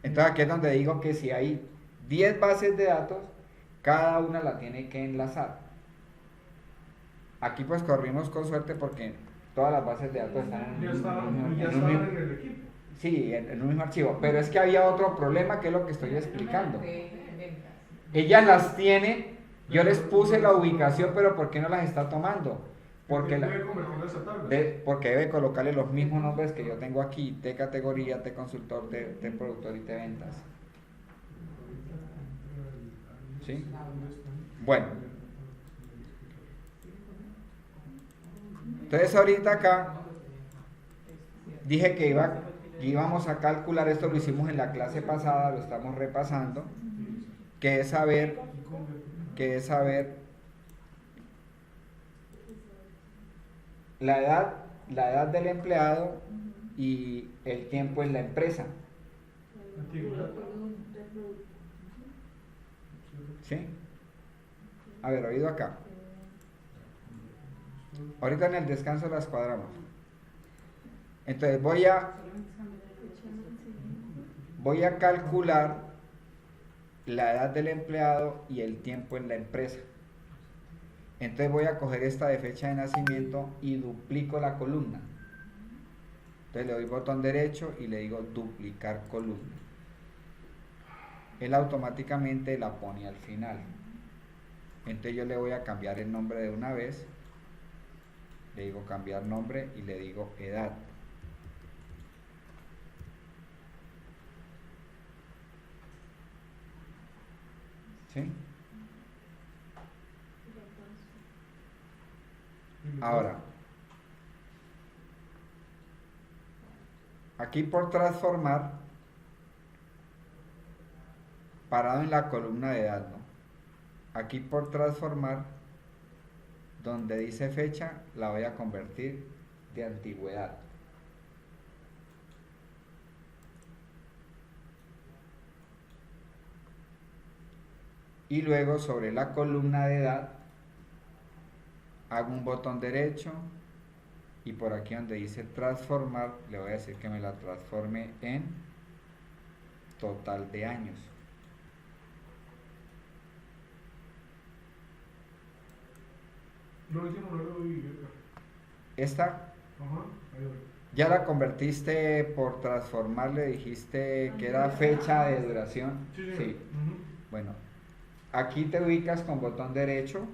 [SPEAKER 1] Entonces aquí es donde digo que si hay 10 bases de datos, cada una la tiene que enlazar. Aquí pues corrimos con suerte porque todas las bases de datos están
[SPEAKER 2] Ya estaban
[SPEAKER 1] un
[SPEAKER 2] en el equipo.
[SPEAKER 1] sí, en un mismo archivo. Pero es que había otro problema que es lo que estoy explicando.
[SPEAKER 3] De ventas.
[SPEAKER 1] Ellas las tienen, yo les puse la ubicación, pero ¿por qué no las está tomando? Porque,
[SPEAKER 2] Debe convertirlas a tablas.
[SPEAKER 1] porque debe colocarle los mismos nombres que yo tengo aquí, T categoría, T consultor, T productor y T ventas. ¿Sí? Bueno. Entonces ahorita acá dije que íbamos a calcular, esto lo hicimos en la clase pasada, lo estamos repasando, que es saber la edad del empleado y el tiempo en la empresa.
[SPEAKER 2] Antigüedad.
[SPEAKER 1] ¿Sí? A ver, oído acá. Ahorita en el descanso las cuadramos. Entonces voy a calcular la edad del empleado y el tiempo en la empresa. Entonces voy a coger esta de fecha de nacimiento y duplico la columna. Entonces le doy botón derecho y le digo duplicar columna. Él automáticamente la pone al final. Entonces yo le voy a cambiar el nombre de una vez. Le digo cambiar nombre y le digo edad. ¿Sí? Ahora, aquí por transformar, parado en la columna de edad, ¿no? Aquí por transformar, donde dice fecha, la voy a convertir de antigüedad. Y luego sobre la columna de edad, hago un botón derecho y por aquí donde dice transformar, le voy a decir que me la transforme en total de años.
[SPEAKER 2] Lo último no lo vi.
[SPEAKER 1] Esta
[SPEAKER 2] Ajá, ahí voy.
[SPEAKER 1] ya la convertiste por transformar, le dijiste que era fecha de duración.
[SPEAKER 2] Sí,
[SPEAKER 1] Sí.
[SPEAKER 2] Ujú.
[SPEAKER 1] Bueno, aquí te ubicas con botón derecho,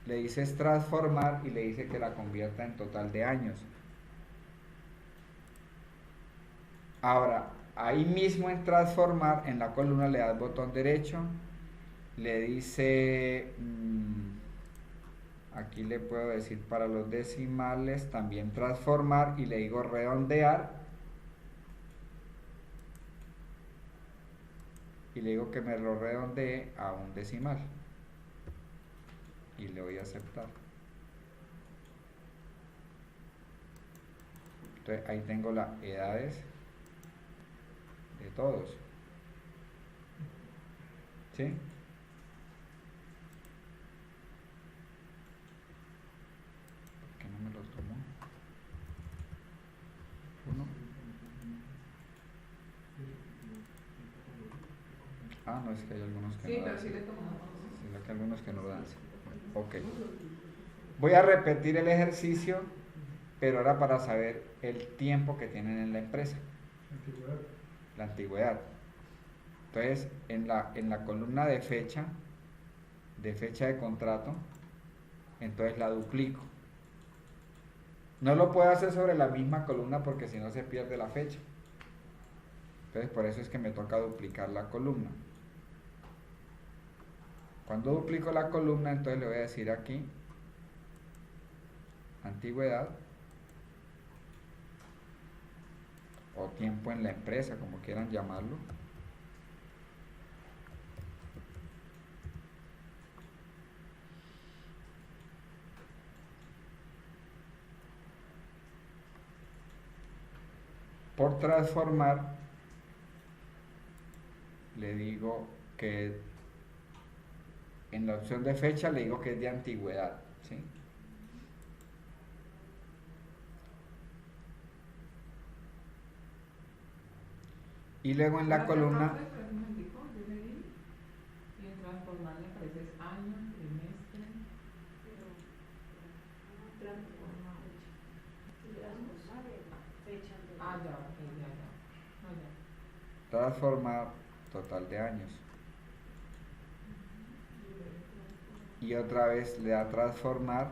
[SPEAKER 1] le dices transformar y le dice que la convierta en total de años. Ahora, ahí mismo en transformar, en la columna le das botón derecho, le dice, aquí le puedo decir para los decimales, también transformar y le digo redondear. Y le digo que me lo redondee a un decimal. Y le voy a aceptar. Entonces ahí tengo las edades de todos. ¿Sí? ¿Por qué no me lo tomó? ¿Uno? Ah, no, es que hay algunos que
[SPEAKER 3] Sí,
[SPEAKER 1] no
[SPEAKER 3] pero
[SPEAKER 1] dan,
[SPEAKER 3] sí le tomamos.
[SPEAKER 1] sino que algunos que no dan. Ok. Voy a repetir el ejercicio, pero ahora para saber el tiempo que tienen en la empresa,
[SPEAKER 2] Antigüedad.
[SPEAKER 1] la antigüedad. Entonces, en la columna de fecha de contrato, entonces la duplico. No lo puedo hacer sobre la misma columna porque si no se pierde la fecha. Entonces, por eso es que me toca duplicar la columna. Cuando duplico la columna, entonces le voy a decir aquí, antigüedad, o tiempo en la empresa, como quieran llamarlo. Por transformar, le digo que en la opción de fecha le digo que es de antigüedad, ¿sí? Y luego en la
[SPEAKER 3] Ahora,
[SPEAKER 1] columna,
[SPEAKER 3] profe, espera un momentico, yo le di, y en transformar le aparece año, trimestre. Ah, ya, ok, ya, ya. Ah, ya.
[SPEAKER 1] transformar total de años. Y otra vez le da transformar,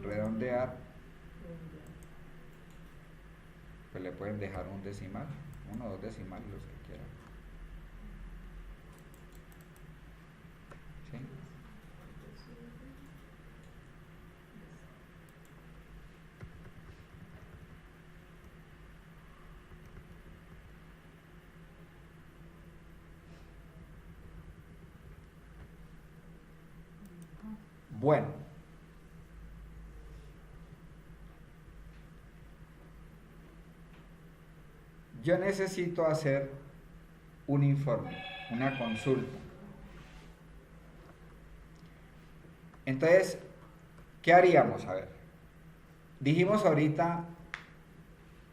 [SPEAKER 1] redondear, pues le pueden dejar un decimal, uno o dos decimales, los que quieran. ¿Sí? Bueno, yo necesito hacer un informe, una consulta. Entonces, ¿qué haríamos? A ver, dijimos ahorita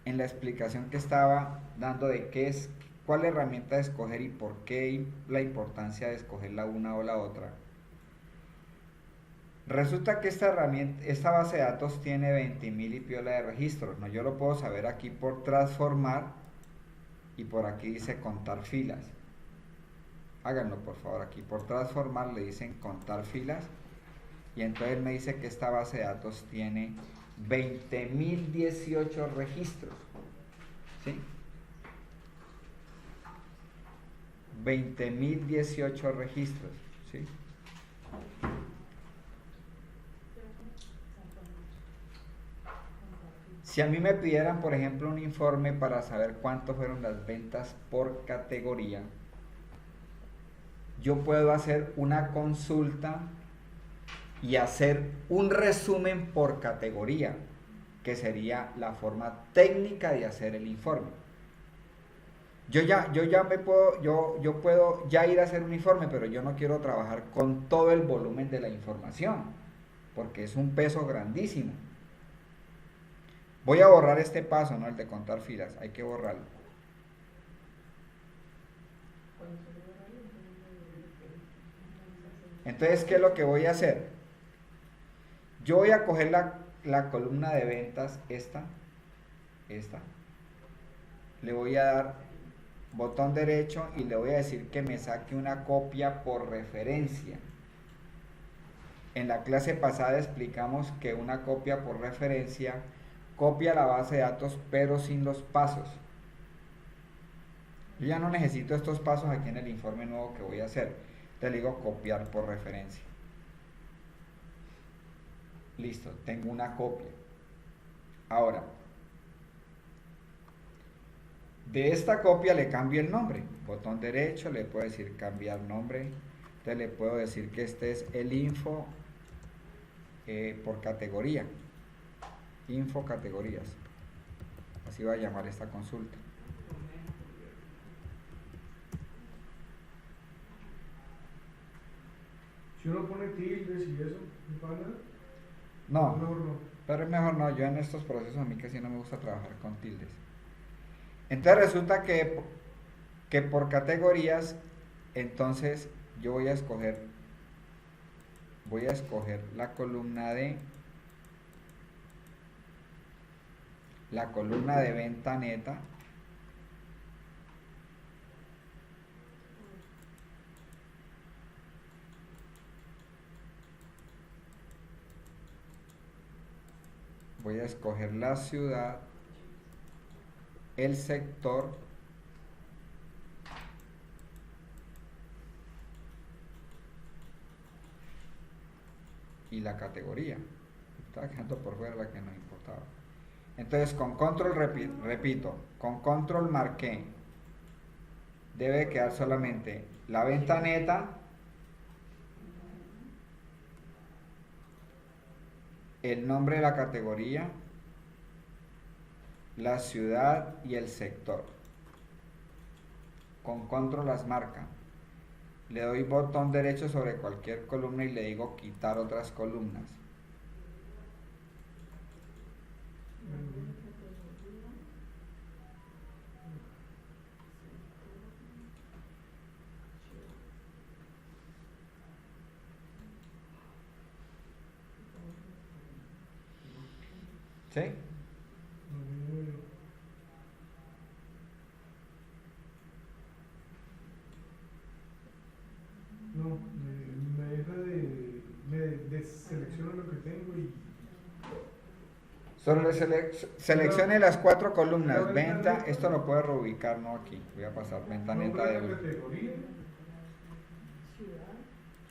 [SPEAKER 1] en la explicación que estaba dando de qué es, cuál herramienta escoger y por qué la importancia de escoger la una o la otra. Resulta que esta herramienta, esta base de datos tiene 20.000 y piola de registros, ¿no? Yo lo puedo saber aquí por transformar y por aquí dice contar filas. Háganlo por favor, aquí por transformar le dicen contar filas y entonces me dice que esta base de datos tiene 20.018 registros, ¿sí? 20.018 registros, ¿sí? Si a mí me pidieran, por ejemplo, un informe para saber cuánto fueron las ventas por categoría, yo puedo hacer una consulta y hacer un resumen por categoría, que sería la forma técnica de hacer el informe. Yo puedo ya ir a hacer un informe, pero yo no quiero trabajar con todo el volumen de la información, porque es un peso grandísimo. Voy a borrar este paso, ¿no? El de contar filas, hay que borrarlo. Entonces, ¿qué es lo que voy a hacer? Yo voy a coger la columna de ventas, esta, le voy a dar botón derecho y le voy a decir que me saque una copia por referencia. En la clase pasada explicamos que una copia por referencia copia la base de datos pero sin los pasos. Yo ya no necesito estos pasos aquí en el informe nuevo que voy a hacer. Le digo copiar por referencia. Listo, tengo una copia. Ahora, de esta copia le cambio el nombre. Botón derecho, le puedo decir cambiar nombre. Entonces le puedo decir que este es el info por categoría. Info categorías. Así va a llamar esta consulta.
[SPEAKER 2] Si uno pone tildes y eso, ¿no pasa nada?
[SPEAKER 1] No,
[SPEAKER 2] Mejor no.
[SPEAKER 1] pero es mejor no. Yo en estos procesos a mí casi no me gusta trabajar con tildes. Entonces resulta que que por categorías, entonces yo voy a escoger la columna de venta neta. Voy a escoger la ciudad, el sector y la categoría. Estaba quedando por fuera la que no importaba. Entonces con control, repito, con control marqué. Debe quedar solamente la venta neta, el nombre de la categoría, la ciudad y el sector. Con control las marca. Le doy botón derecho sobre cualquier columna y le digo quitar otras columnas. ¿Sí?
[SPEAKER 2] No, me deja me deselecciona lo que tengo y
[SPEAKER 1] Solo seleccione las 4 columnas. Venta, esto lo puedo reubicar, no aquí. Voy a pasar venta neta
[SPEAKER 2] nombre
[SPEAKER 1] de
[SPEAKER 2] de la
[SPEAKER 1] uno.
[SPEAKER 2] categoría,
[SPEAKER 4] Ciudad.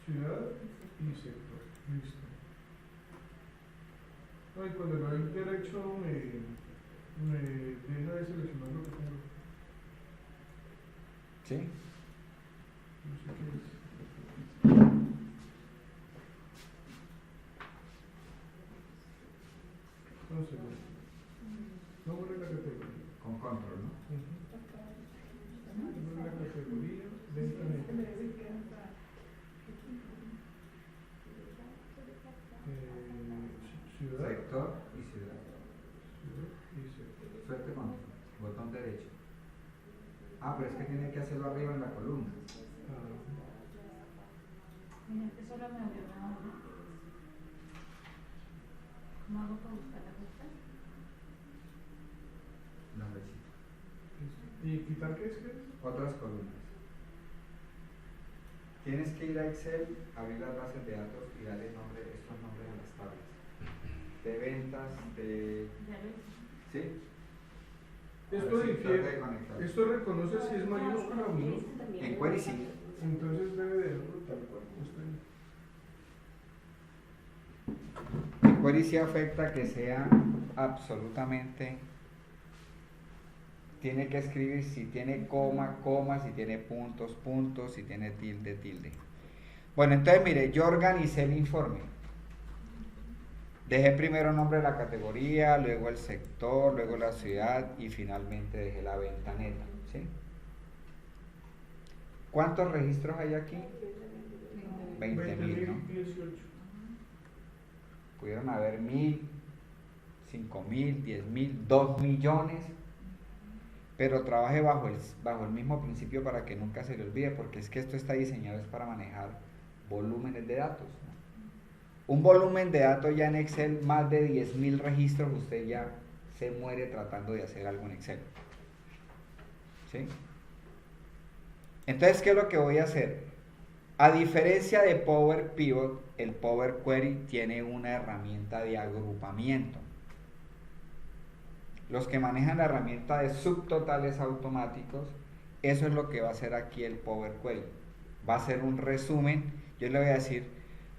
[SPEAKER 2] ciudad y sector. Listo. No, y cuando le doy derecho me deja de seleccionar lo que tengo.
[SPEAKER 1] ¿Sí?
[SPEAKER 2] No sé qué es. Entonces, nombre de la categoría.
[SPEAKER 1] Con control, ¿no?
[SPEAKER 2] Nombre de la categoría, venta neta. Ciudad.
[SPEAKER 1] Sector y ciudad.
[SPEAKER 2] Ciudad y sector.
[SPEAKER 1] Suerte con botón derecho. Ah, pero es que tiene que hacerlo arriba en la columna.
[SPEAKER 4] Mira, eso lo me abrió una hora. ¿Cómo hago para buscar la ruta?
[SPEAKER 1] Nombrecito.
[SPEAKER 2] ¿Y quitar qué es?
[SPEAKER 1] Otras columnas. Tienes que ir a Excel, abrir las bases de datos y darle estos nombres a las tablas. De ventas, de...
[SPEAKER 4] Ya lo hice.
[SPEAKER 1] ¿Sí?
[SPEAKER 2] Esto
[SPEAKER 1] Ahora sí, trata de
[SPEAKER 2] difiere.
[SPEAKER 1] conectar.
[SPEAKER 2] Esto reconoce si es mayúscula o minúscula.
[SPEAKER 1] En query sí.
[SPEAKER 2] Entonces debe dejarlo tal cual como está ahí.
[SPEAKER 1] En query sí afecta que sea absolutamente... Tiene que escribir si tiene coma, coma, si tiene puntos, puntos, si tiene tilde, tilde. Bueno, entonces mire, yo organicé el informe. Dejé primero nombre de la categoría, luego el sector, luego la ciudad y finalmente dejé la venta neta. ¿Sí? ¿Cuántos registros hay aquí? 20.000, ¿no?
[SPEAKER 2] 20.018.
[SPEAKER 1] Pudieron haber 1.000, 5.000, 10.000, 2 millones, pero trabaje bajo el mismo principio para que nunca se le olvide, porque es que esto está diseñado es para manejar volúmenes de datos, ¿no? Un volumen de datos ya en Excel, más de 10.000 registros, usted ya se muere tratando de hacer algo en Excel. ¿Sí? Entonces, ¿qué es lo que voy a hacer? A diferencia de Power Pivot, el Power Query tiene una herramienta de agrupamiento. Los que manejan la herramienta de subtotales automáticos, eso es lo que va a hacer aquí el Power Query. Va a hacer un resumen. Yo le voy a decir,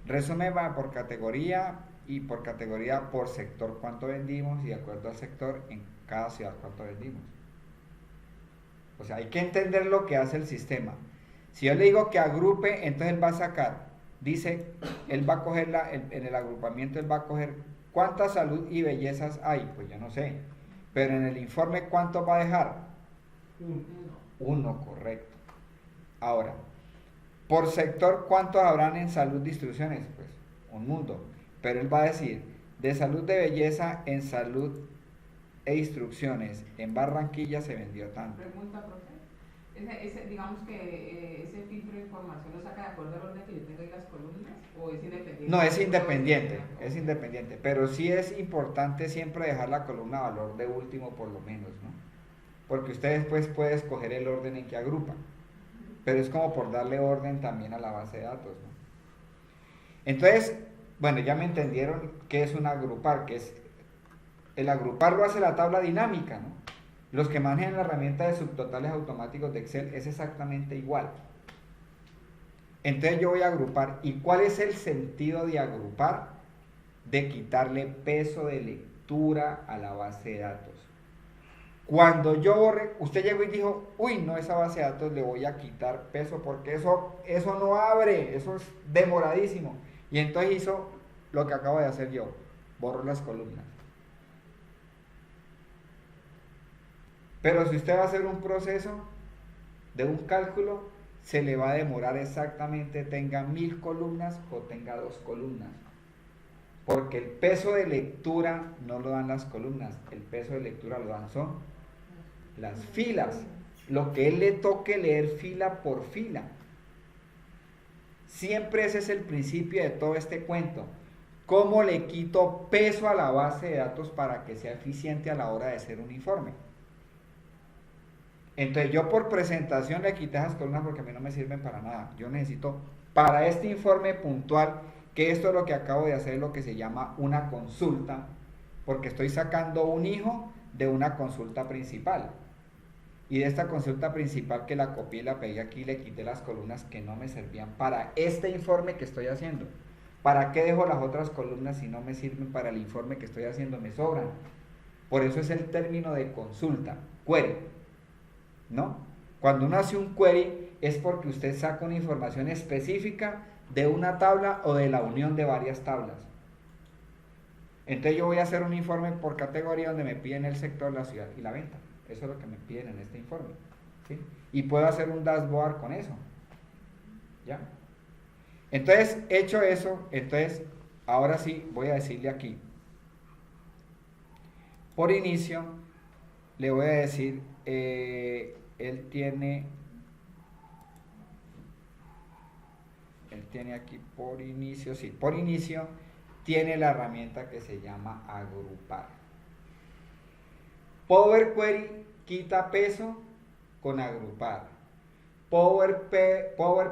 [SPEAKER 1] resumen va por categoría y por categoría por sector cuánto vendimos y de acuerdo al sector en cada ciudad cuánto vendimos. O sea, hay que entender lo que hace el sistema. Si yo le digo que agrupe, entonces él va a sacar, dice, él va a coger en el agrupamiento, él va a coger cuánta salud y bellezas hay, pues yo no sé. Pero en el informe, ¿cuánto va a dejar? 1, correcto. Ahora, por sector, ¿cuántos habrán en salud distribuciones? Pues un mundo. Pero él va a decir, de salud de belleza en salud e instrucciones, en Barranquilla se vendió tanto.
[SPEAKER 3] Pregunta, profe. Digamos que ese filtro de información lo saca de acuerdo al orden que yo tengo en las columnas, o es independiente.
[SPEAKER 1] No, es independiente, pero sí es importante siempre dejar la columna valor de último por lo menos, ¿no? Porque usted después puede escoger el orden en que agrupa, pero es como por darle orden también a la base de datos, ¿no? Entonces, bueno, ya me entendieron qué es un agrupar, que es el agrupar lo hace la tabla dinámica, ¿no? Los que manejan la herramienta de subtotales automáticos de Excel es exactamente igual. Entonces yo voy a agrupar. ¿Y cuál es el sentido de agrupar? De quitarle peso de lectura a la base de datos. Cuando yo borre, usted llegó y dijo, uy, no, esa base de datos le voy a quitar peso porque eso no abre, eso es demoradísimo. Y entonces hizo lo que acabo de hacer yo, borro las columnas. Pero si usted va a hacer un proceso de un cálculo, se le va a demorar exactamente, tenga 1000 columnas o tenga 2 columnas. Porque el peso de lectura no lo dan las columnas, el peso de lectura lo dan son las filas. Lo que él le toque leer fila por fila. Siempre ese es el principio de todo este cuento. ¿Cómo le quito peso a la base de datos para que sea eficiente a la hora de hacer un informe? Entonces yo por presentación le quité esas columnas porque a mí no me sirven para nada. Yo necesito para este informe puntual, que esto es lo que acabo de hacer, lo que se llama una consulta, porque estoy sacando un hijo de una consulta principal. Y de esta consulta principal que la copié y la pegué aquí, le quité las columnas que no me servían para este informe que estoy haciendo. ¿Para qué dejo las otras columnas si no me sirven para el informe que estoy haciendo? Me sobran. Por eso es el término de consulta, query, ¿no? Cuando uno hace un query es porque usted saca una información específica de una tabla o de la unión de varias tablas. Entonces yo voy a hacer un informe por categoría donde me piden el sector, la ciudad y la venta. Eso es lo que me piden en este informe, ¿sí? Y puedo hacer un dashboard con eso, ¿ya? Entonces, hecho eso, entonces, ahora sí voy a decirle aquí, por inicio, le voy a decir, él tiene aquí por inicio, sí, por inicio tiene la herramienta que se llama agrupar. Power Query quita peso con agrupar. Power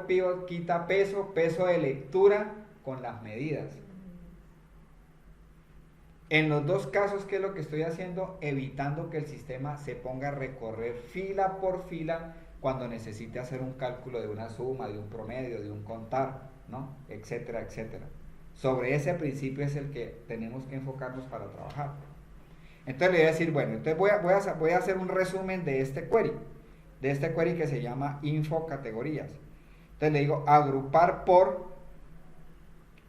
[SPEAKER 1] Pivot quita peso de lectura con las medidas. En los dos casos, ¿qué es lo que estoy haciendo? Evitando que el sistema se ponga a recorrer fila por fila cuando necesite hacer un cálculo de una suma, de un promedio, de un contar, ¿no? Etcétera, etcétera. Sobre ese principio es el que tenemos que enfocarnos para trabajar. Entonces le voy a decir, bueno, entonces voy a hacer un resumen de este query que se llama info categorías. Entonces le digo agrupar por,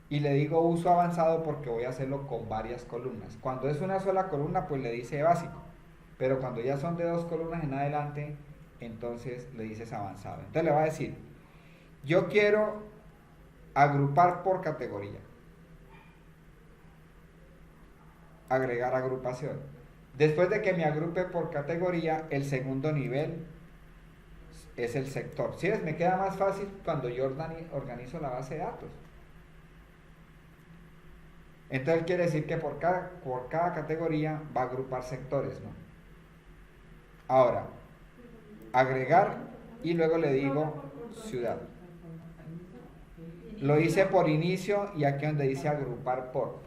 [SPEAKER 1] y le digo uso avanzado porque voy a hacerlo con varias columnas. Cuando es una sola columna, pues le dice básico, pero cuando ya son de 2 columnas en adelante, entonces le dices avanzado. Entonces le va a decir, yo quiero agrupar por categoría. Agregar agrupación. Después de que me agrupe por categoría, el segundo nivel es el sector. ¿Sí ves? Me queda más fácil cuando yo organizo la base de datos. Entonces quiere decir que por cada categoría va a agrupar sectores, ¿no? Ahora, agregar y luego le digo ciudad. Lo hice por inicio y aquí donde dice agrupar por.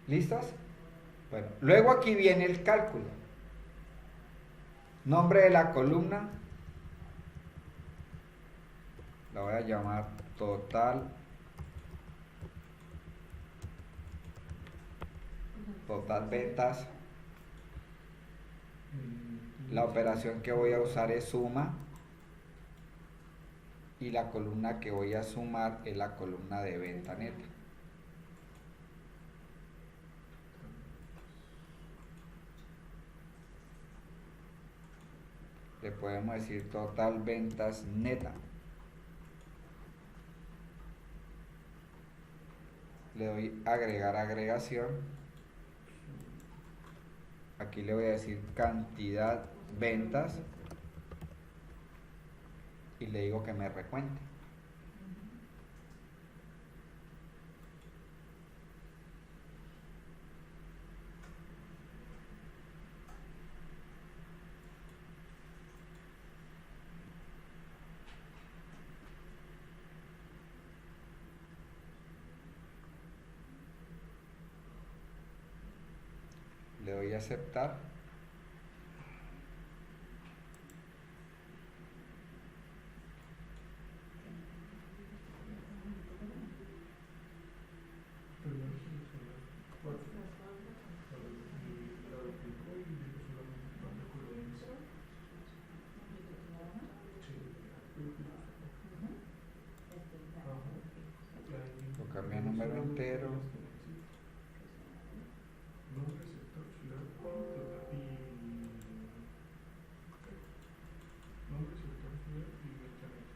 [SPEAKER 1] ¿Listos? Bueno, luego aquí viene el cálculo. Nombre de la columna. La voy a llamar total ventas La operación que voy a usar es suma y la columna que voy a sumar es la columna de venta neta. Le podemos decir total ventas neta. Le doy agregar agregación. Aquí le voy a decir cantidad ventas y le digo que me recuente. Le doy a aceptar.
[SPEAKER 2] Primero seleccionar cuatro. La duplicó y digo solamente cuánto coloniza. Sí. Ajá.
[SPEAKER 1] Lo cambio a número entero.
[SPEAKER 2] Nombre, sector, ciudad y nombre, sector, ciudad y venta neta.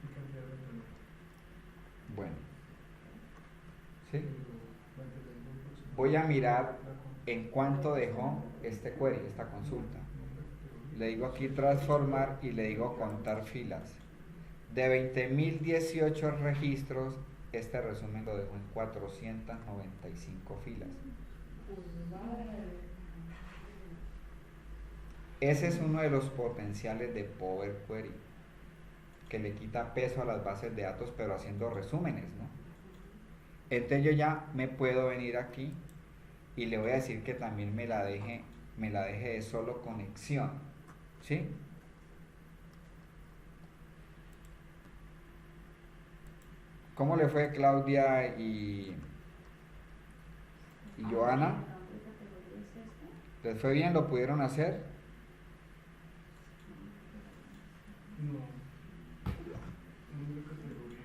[SPEAKER 2] Y cantidad de venta neta.
[SPEAKER 1] Bueno, ¿sí?
[SPEAKER 2] Pero mantenemos un próximo.
[SPEAKER 1] Voy a mirar
[SPEAKER 2] La con-
[SPEAKER 1] en cuánto dejó este query, esta consulta.
[SPEAKER 2] nombre, categoría.
[SPEAKER 1] Le digo aquí transformar y le digo contar filas. De 20.018 registros, este resumen lo dejo en 495 filas. Ese es uno de los potenciales de Power Query, que le quita peso a las bases de datos, pero haciendo resúmenes, ¿no? Entonces yo ya me puedo venir aquí y le voy a decir que también me la deje de solo conexión, ¿sí? ¿Cómo le fue Claudia y Joana? ¿Les fue bien? ¿Lo pudieron hacer?
[SPEAKER 2] No. Nombre, categoría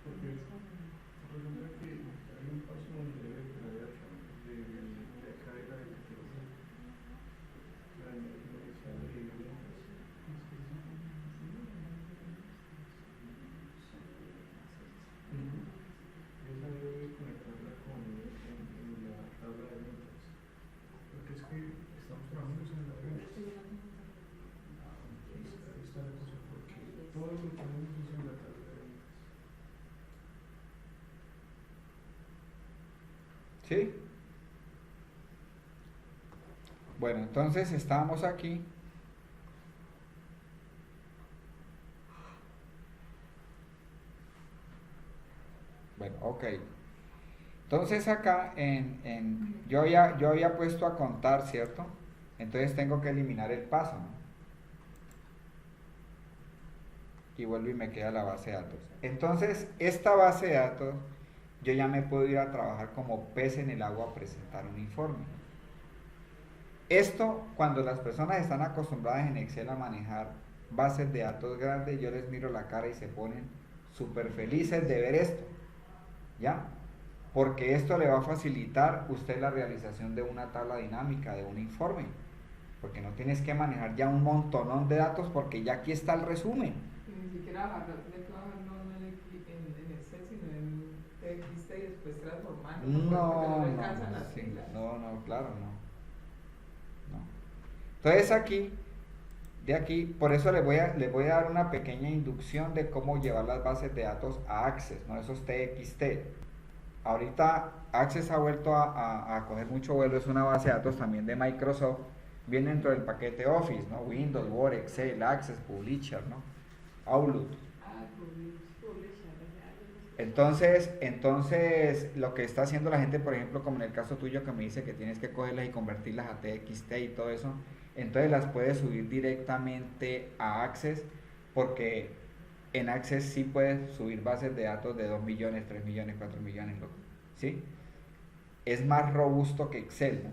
[SPEAKER 2] porque resulta que hay un paso donde debe traer de acá de la de categoría. La esa de ventas. Esa debe conectarla con en la tabla de ventas. Porque es que estamos trabajando en la ventas. Ahí está la cosa, porque todo lo que tenemos es en la tabla de ventas.
[SPEAKER 1] ¿Sí? Bueno, entonces estábamos aquí. Bueno, ok. Entonces acá yo había puesto a contar, ¿cierto? Entonces tengo que eliminar el paso, ¿no? Y vuelvo y me queda la base de datos. Entonces, esta base de datos, yo ya me puedo ir a trabajar como pez en el agua a presentar un informe. Esto, cuando las personas están acostumbradas en Excel a manejar bases de datos grandes, yo les miro la cara y se ponen súper felices de ver esto, ¿ya? Porque esto le va a facilitar usted la realización de una tabla dinámica, de un informe, porque no tienes que manejar ya un montonón de datos porque ya aquí está el resumen.
[SPEAKER 3] Y ni siquiera bajarlo, tiene que bajarlo no en Excel, sino en TXT y después transformarlo.
[SPEAKER 1] No,
[SPEAKER 3] Alcanzan las
[SPEAKER 1] sí,
[SPEAKER 3] filas.
[SPEAKER 1] no, claro, no. Entonces aquí, de aquí, por eso les voy a dar una pequeña inducción de cómo llevar las bases de datos a Access, no esos TXT. Ahorita Access ha vuelto a coger mucho vuelo, es una base de datos también de Microsoft, viene dentro del paquete Office, ¿no? Windows, Word, Excel, Access, Publisher, ¿no? Outlook. Entonces, lo que está haciendo la gente, por ejemplo, como en el caso tuyo que me dice que tienes que cogerlas y convertirlas a TXT y todo eso, entonces las puedes subir directamente a Access, porque en Access sí puedes subir bases de datos de 2 millones, 3 millones, 4 millones, ¿sí? Es más robusto que Excel, ¿no?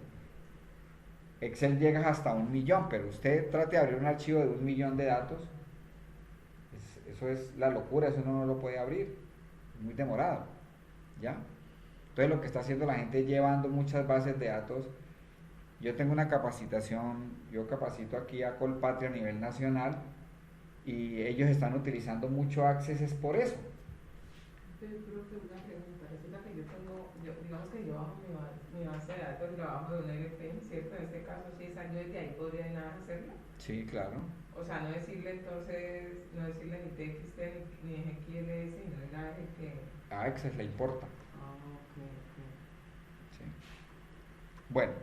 [SPEAKER 1] Excel llega hasta 1.000.000, pero usted trate de abrir un archivo de 1.000.000 de datos, eso es la locura, eso uno no lo puede abrir, es muy demorado, ¿ya? Entonces lo que está haciendo la gente es llevando muchas bases de datos. Yo tengo una capacitación, yo capacito aquí a Colpatria a nivel nacional y ellos están utilizando mucho Access es por eso.
[SPEAKER 3] Entonces, yo creo que una pregunta, resulta que yo tengo, digamos que yo bajo mi base de datos y la bajo de un LP, ¿cierto? En este caso, sí, esa yo desde ahí podría nada hacerlo.
[SPEAKER 1] Sí, claro.
[SPEAKER 3] O sea, no decirle entonces, no decirle ni TXT ni XLS, sino nada de que...
[SPEAKER 1] A Access le importa.
[SPEAKER 3] Ah, ok.
[SPEAKER 1] Sí. Bueno,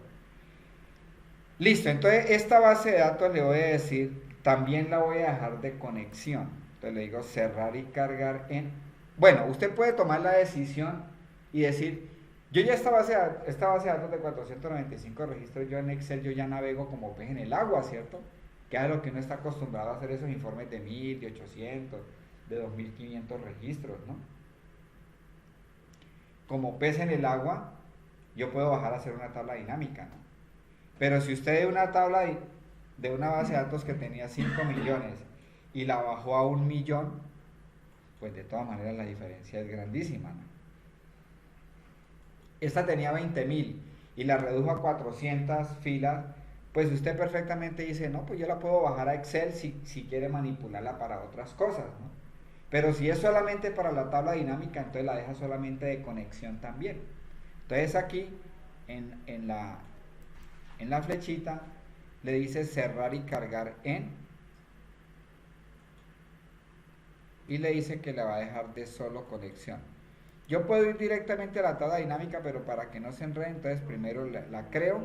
[SPEAKER 1] listo. Entonces esta base de datos le voy a decir, también la voy a dejar de conexión. Entonces le digo cerrar y cargar en... Bueno, usted puede tomar la decisión y decir, yo ya esta base de datos de 495 registros, yo en Excel yo ya navego como pez en el agua, ¿cierto? Que es lo que uno está acostumbrado a hacer esos informes de 1.000, de 800, de 2.500 registros, ¿no? Como pez en el agua, yo puedo bajar a hacer una tabla dinámica, ¿no? Pero si usted de una tabla de una base de datos que tenía 5 millones y la bajó a 1.000.000, pues de todas maneras la diferencia es grandísima, ¿no? Esta tenía 20.000 y la redujo a 400 filas, pues usted perfectamente dice, no, pues yo la puedo bajar a Excel si quiere manipularla para otras cosas, ¿no? Pero si es solamente para la tabla dinámica, entonces la deja solamente de conexión también. Entonces aquí en la flechita le dice cerrar y cargar en, y le dice que le va a dejar de solo conexión. Yo puedo ir directamente a la tabla dinámica, pero para que no se enrede, entonces primero la creo,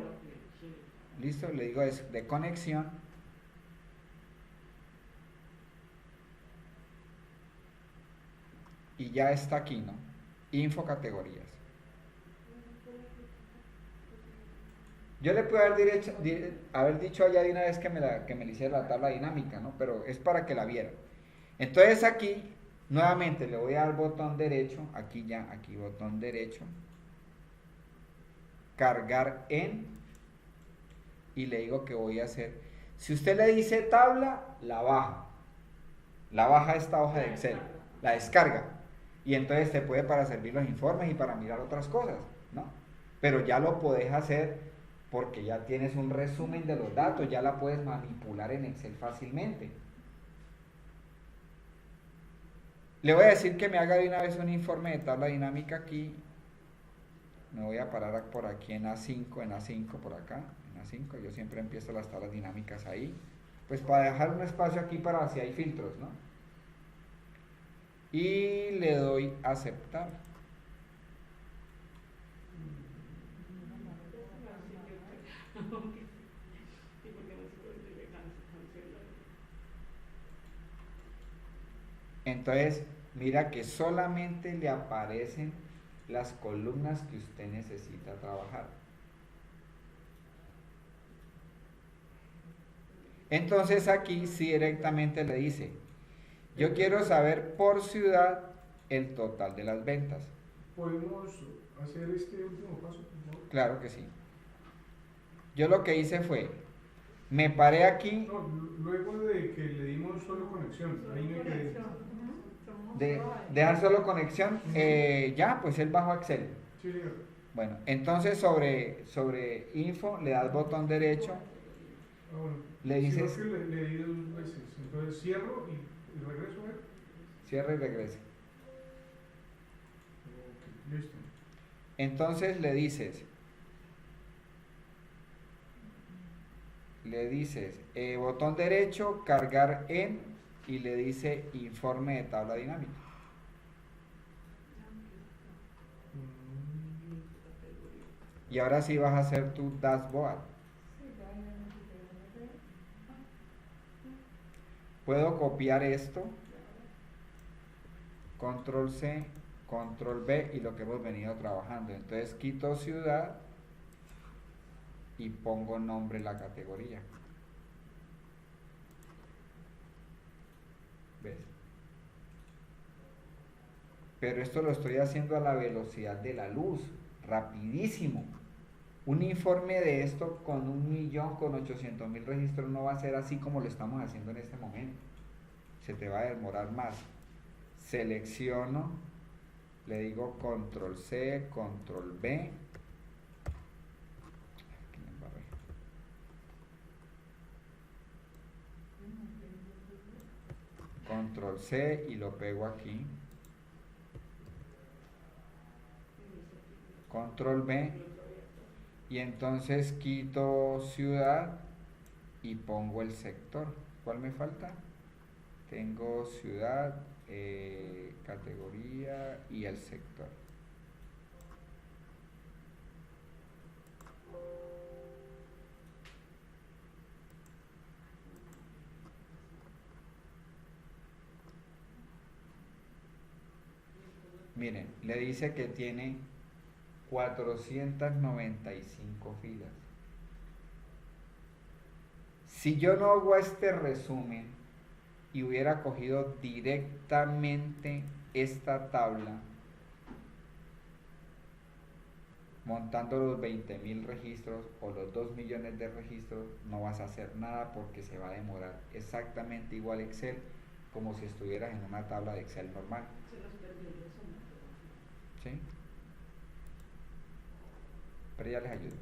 [SPEAKER 1] listo, le digo es de conexión, y ya está aquí, ¿no? Info categorías. Yo le puedo haber dicho allá de una vez que me le hiciera la tabla dinámica, ¿no? Pero es para que la vieran. Entonces aquí, nuevamente le voy a dar botón derecho, aquí botón derecho, cargar en, y le digo que voy a hacer. Si usted le dice tabla, la baja esta hoja de Excel, la descarga, y entonces te puede para servir los informes y para mirar otras cosas, ¿no? Pero ya lo podés hacer porque ya tienes un resumen de los datos, ya la puedes manipular en Excel fácilmente. Le voy a decir que me haga de una vez un informe de tabla dinámica aquí. Me voy a parar por aquí en A5 por acá, en A5, yo siempre empiezo las tablas dinámicas ahí, pues para dejar un espacio aquí para si hay filtros, ¿no? Y le doy a aceptar. Entonces, mira que solamente le aparecen las columnas que usted necesita trabajar. Entonces aquí sí directamente le dice, yo quiero saber por ciudad el total de las ventas.
[SPEAKER 2] ¿Podemos hacer este último paso, por favor?
[SPEAKER 1] Claro que sí. Yo lo que hice fue, me paré aquí.
[SPEAKER 2] No, luego de que le dimos solo conexión, ahí me quedé.
[SPEAKER 1] Dejar solo conexión, ya, pues él bajó Excel.
[SPEAKER 2] Sí, señor.
[SPEAKER 1] Bueno, entonces sobre info le das botón derecho,
[SPEAKER 2] Bueno,
[SPEAKER 1] le dices,
[SPEAKER 2] sino que le di 2 veces, entonces cierro y regreso a ver.
[SPEAKER 1] cierra y regresa.
[SPEAKER 2] Ok, listo.
[SPEAKER 1] Entonces le dices, botón derecho, cargar en, y le dice informe de tabla dinámica. Y ahora sí vas a hacer tu dashboard. Puedo copiar esto, control C, control V, y lo que hemos venido trabajando. Entonces quito ciudad y pongo nombre en la categoría. ¿Ves? pero esto lo estoy haciendo a la velocidad de la luz, rapidísimo. Un informe de esto con 1.000.000, con 800.000 registros no va a ser así como lo estamos haciendo en este momento. Se te va a demorar más. Selecciono, le digo control C, control B. Aquí me embarré. Control C y lo pego aquí. Control B. Y entonces quito ciudad y pongo el sector. ¿Cuál me falta? Tengo ciudad, categoría y el sector. Miren, le dice que tiene 495 filas. Si yo no hago este resumen y hubiera cogido directamente esta tabla, montando los 20.000 registros o los 2 millones de registros, no vas a hacer nada porque se va a demorar exactamente igual Excel como si estuvieras en una tabla de Excel normal. ¿Sí? Pero ya les ayudo.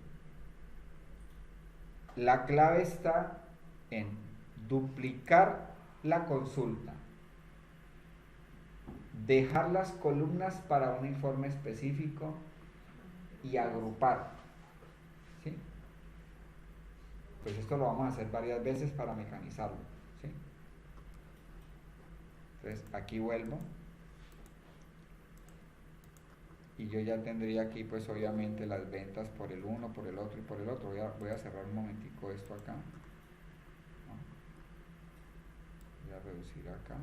[SPEAKER 1] La clave está en duplicar la consulta, dejar las columnas para un informe específico y agrupar. ¿Sí? Pues esto lo vamos a hacer varias veces para mecanizarlo. ¿Sí? Entonces aquí vuelvo. Y yo ya tendría aquí pues obviamente las ventas por el uno, por el otro y por el otro. Voy a cerrar un momentico esto acá, ¿no? Voy a reducir acá.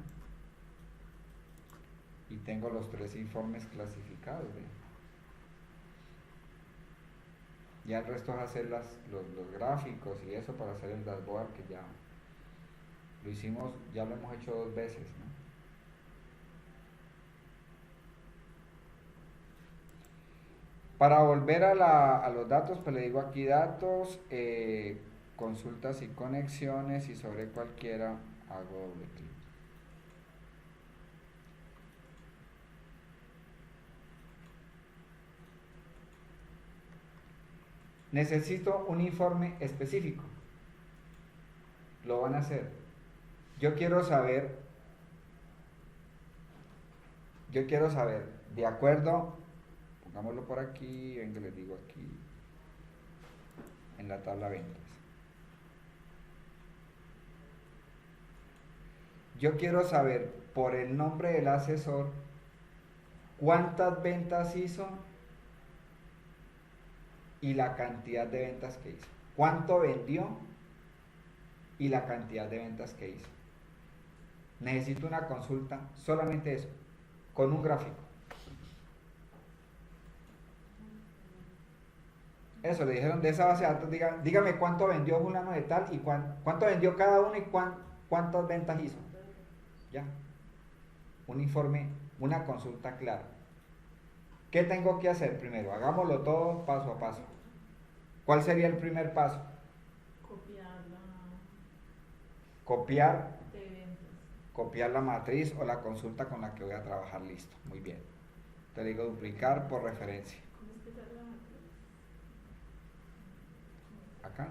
[SPEAKER 1] Y tengo los 3 informes clasificados, ¿ve? Ya el resto es hacer los gráficos y eso para hacer el dashboard, que ya lo hicimos, ya lo hemos hecho 2 veces, ¿no? Para volver a los datos, pues le digo aquí datos, consultas y conexiones, y sobre cualquiera hago doble clic. Necesito un informe específico. Lo van a hacer. Yo quiero saber, de acuerdo, pongámoslo por aquí, venga, les digo aquí, en la tabla ventas. Yo quiero saber por el nombre del asesor cuántas ventas hizo y la cantidad de ventas que hizo. Cuánto vendió y la cantidad de ventas que hizo. Necesito una consulta, solamente eso, con un gráfico. Eso, le dijeron de esa base de datos, dígame cuánto vendió fulano de tal y cuánto vendió cada uno y cuántas ventas hizo. Ya. Un informe, una consulta clara. ¿Qué tengo que hacer primero? Hagámoslo todo paso a paso. ¿Cuál sería el primer paso? Copiar la matriz o la consulta con la que voy a trabajar. Listo, muy bien. Te digo duplicar por referencia. Acá.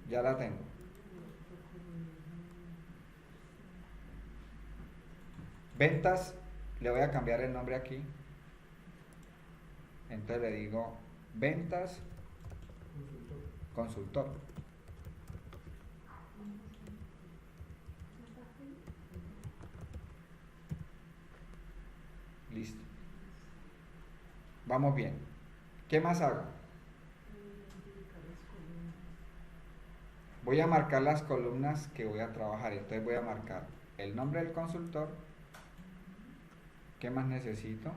[SPEAKER 1] Ya la tengo. Ventas, le voy a cambiar el nombre aquí. Entonces le digo ventas consultor. Listo. Vamos bien. ¿Qué más hago? Voy a marcar las columnas que voy a trabajar. Entonces voy a marcar el nombre del consultor. ¿Qué más necesito?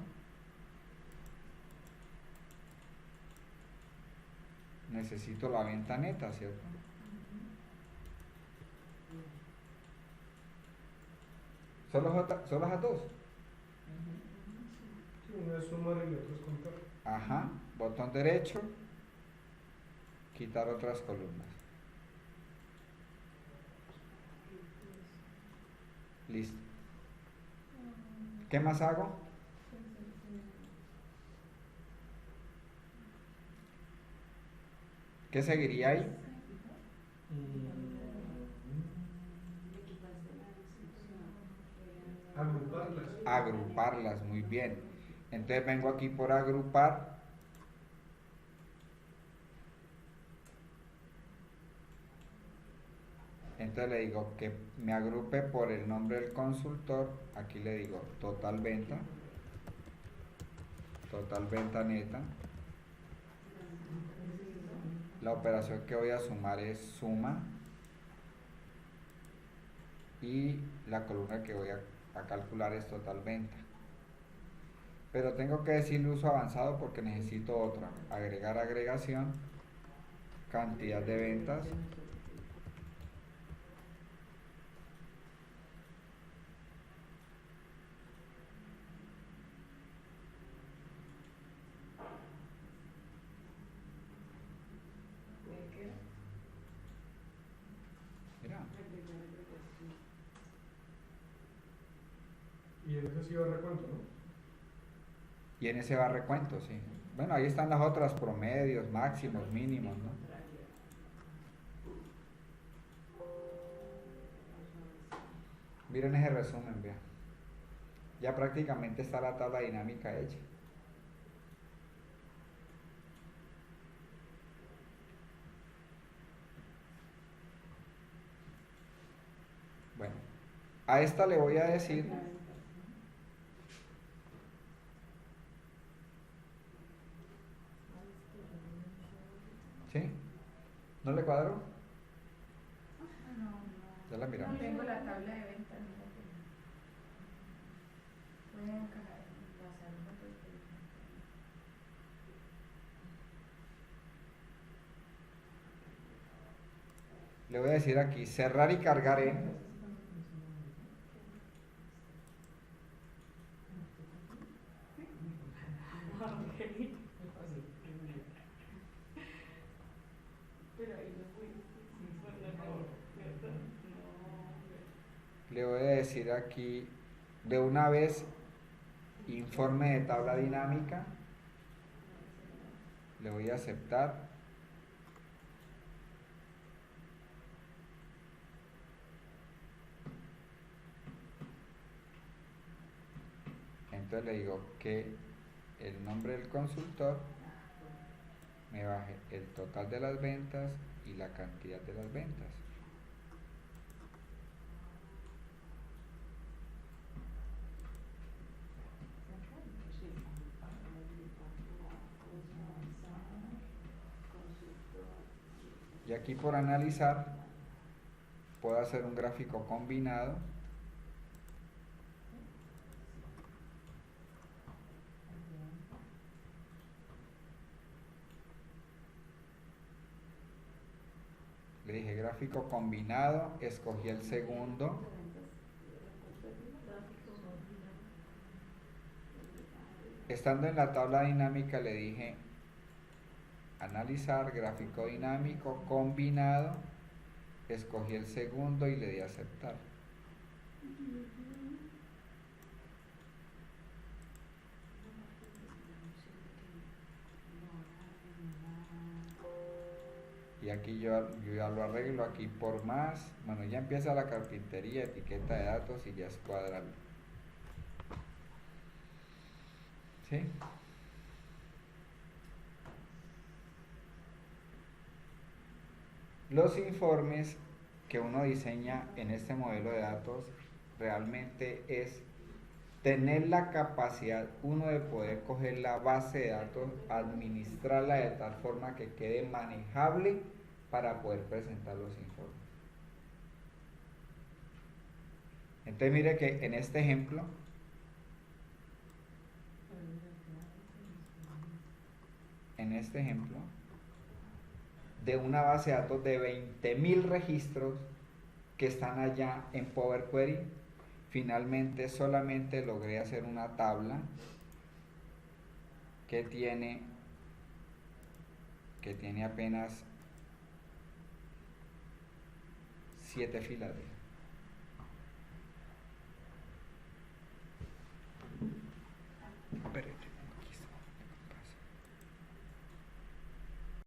[SPEAKER 1] Necesito la venta neta, ¿cierto? Solo esas dos.
[SPEAKER 2] Sí, una es sumar y la otra es contar.
[SPEAKER 1] Ajá, botón derecho, quitar otras columnas. Listo. ¿Qué más hago? ¿Qué seguiría ahí?
[SPEAKER 2] Agruparlas.
[SPEAKER 1] Agruparlas, muy bien. Entonces vengo aquí por agrupar. Entonces le digo que me agrupe por el nombre del consultor. Aquí le digo total venta neta. La operación que voy a sumar es suma. Y la columna que voy a calcular es total venta. Pero tengo que decirle uso avanzado porque necesito otra. Agregar agregación, cantidad de ventas. Mira,
[SPEAKER 2] Y en ese sí va recuento, ¿no?
[SPEAKER 1] y en ese va recuento, sí. Bueno, ahí están las otras, promedios, máximos, mínimos, ¿no? Miren ese resumen, vean. Ya prácticamente está la tabla dinámica hecha. Bueno, a esta le voy a decir, ¿sí? ¿No le cuadro? Ya la
[SPEAKER 4] No
[SPEAKER 1] miramos.
[SPEAKER 4] tengo la tabla de ventas, mira que pueden encajar las armas de
[SPEAKER 1] Le voy a decir aquí, cerrar y cargar en. Le voy a decir aquí, de una vez, informe de tabla dinámica. Le voy a aceptar. Entonces le digo que el nombre del consultor me baje el total de las ventas y la cantidad de las ventas. Y aquí por analizar puedo hacer un gráfico combinado. Le dije gráfico combinado, escogí el segundo. Estando en la tabla dinámica le dije analizar, gráfico dinámico, combinado, escogí el segundo y le di a aceptar. Y aquí yo ya lo arreglo aquí por más. Bueno, ya empieza la carpintería, etiqueta de datos y ya es cuadrado. ¿Sí? Los informes que uno diseña en este modelo de datos realmente es tener la capacidad uno de poder coger la base de datos, administrarla de tal forma que quede manejable para poder presentar los informes. Entonces mire que en este ejemplo de una base de datos de 20.000 registros que están allá en Power Query, finalmente solamente logré hacer una tabla que tiene apenas 7 filas.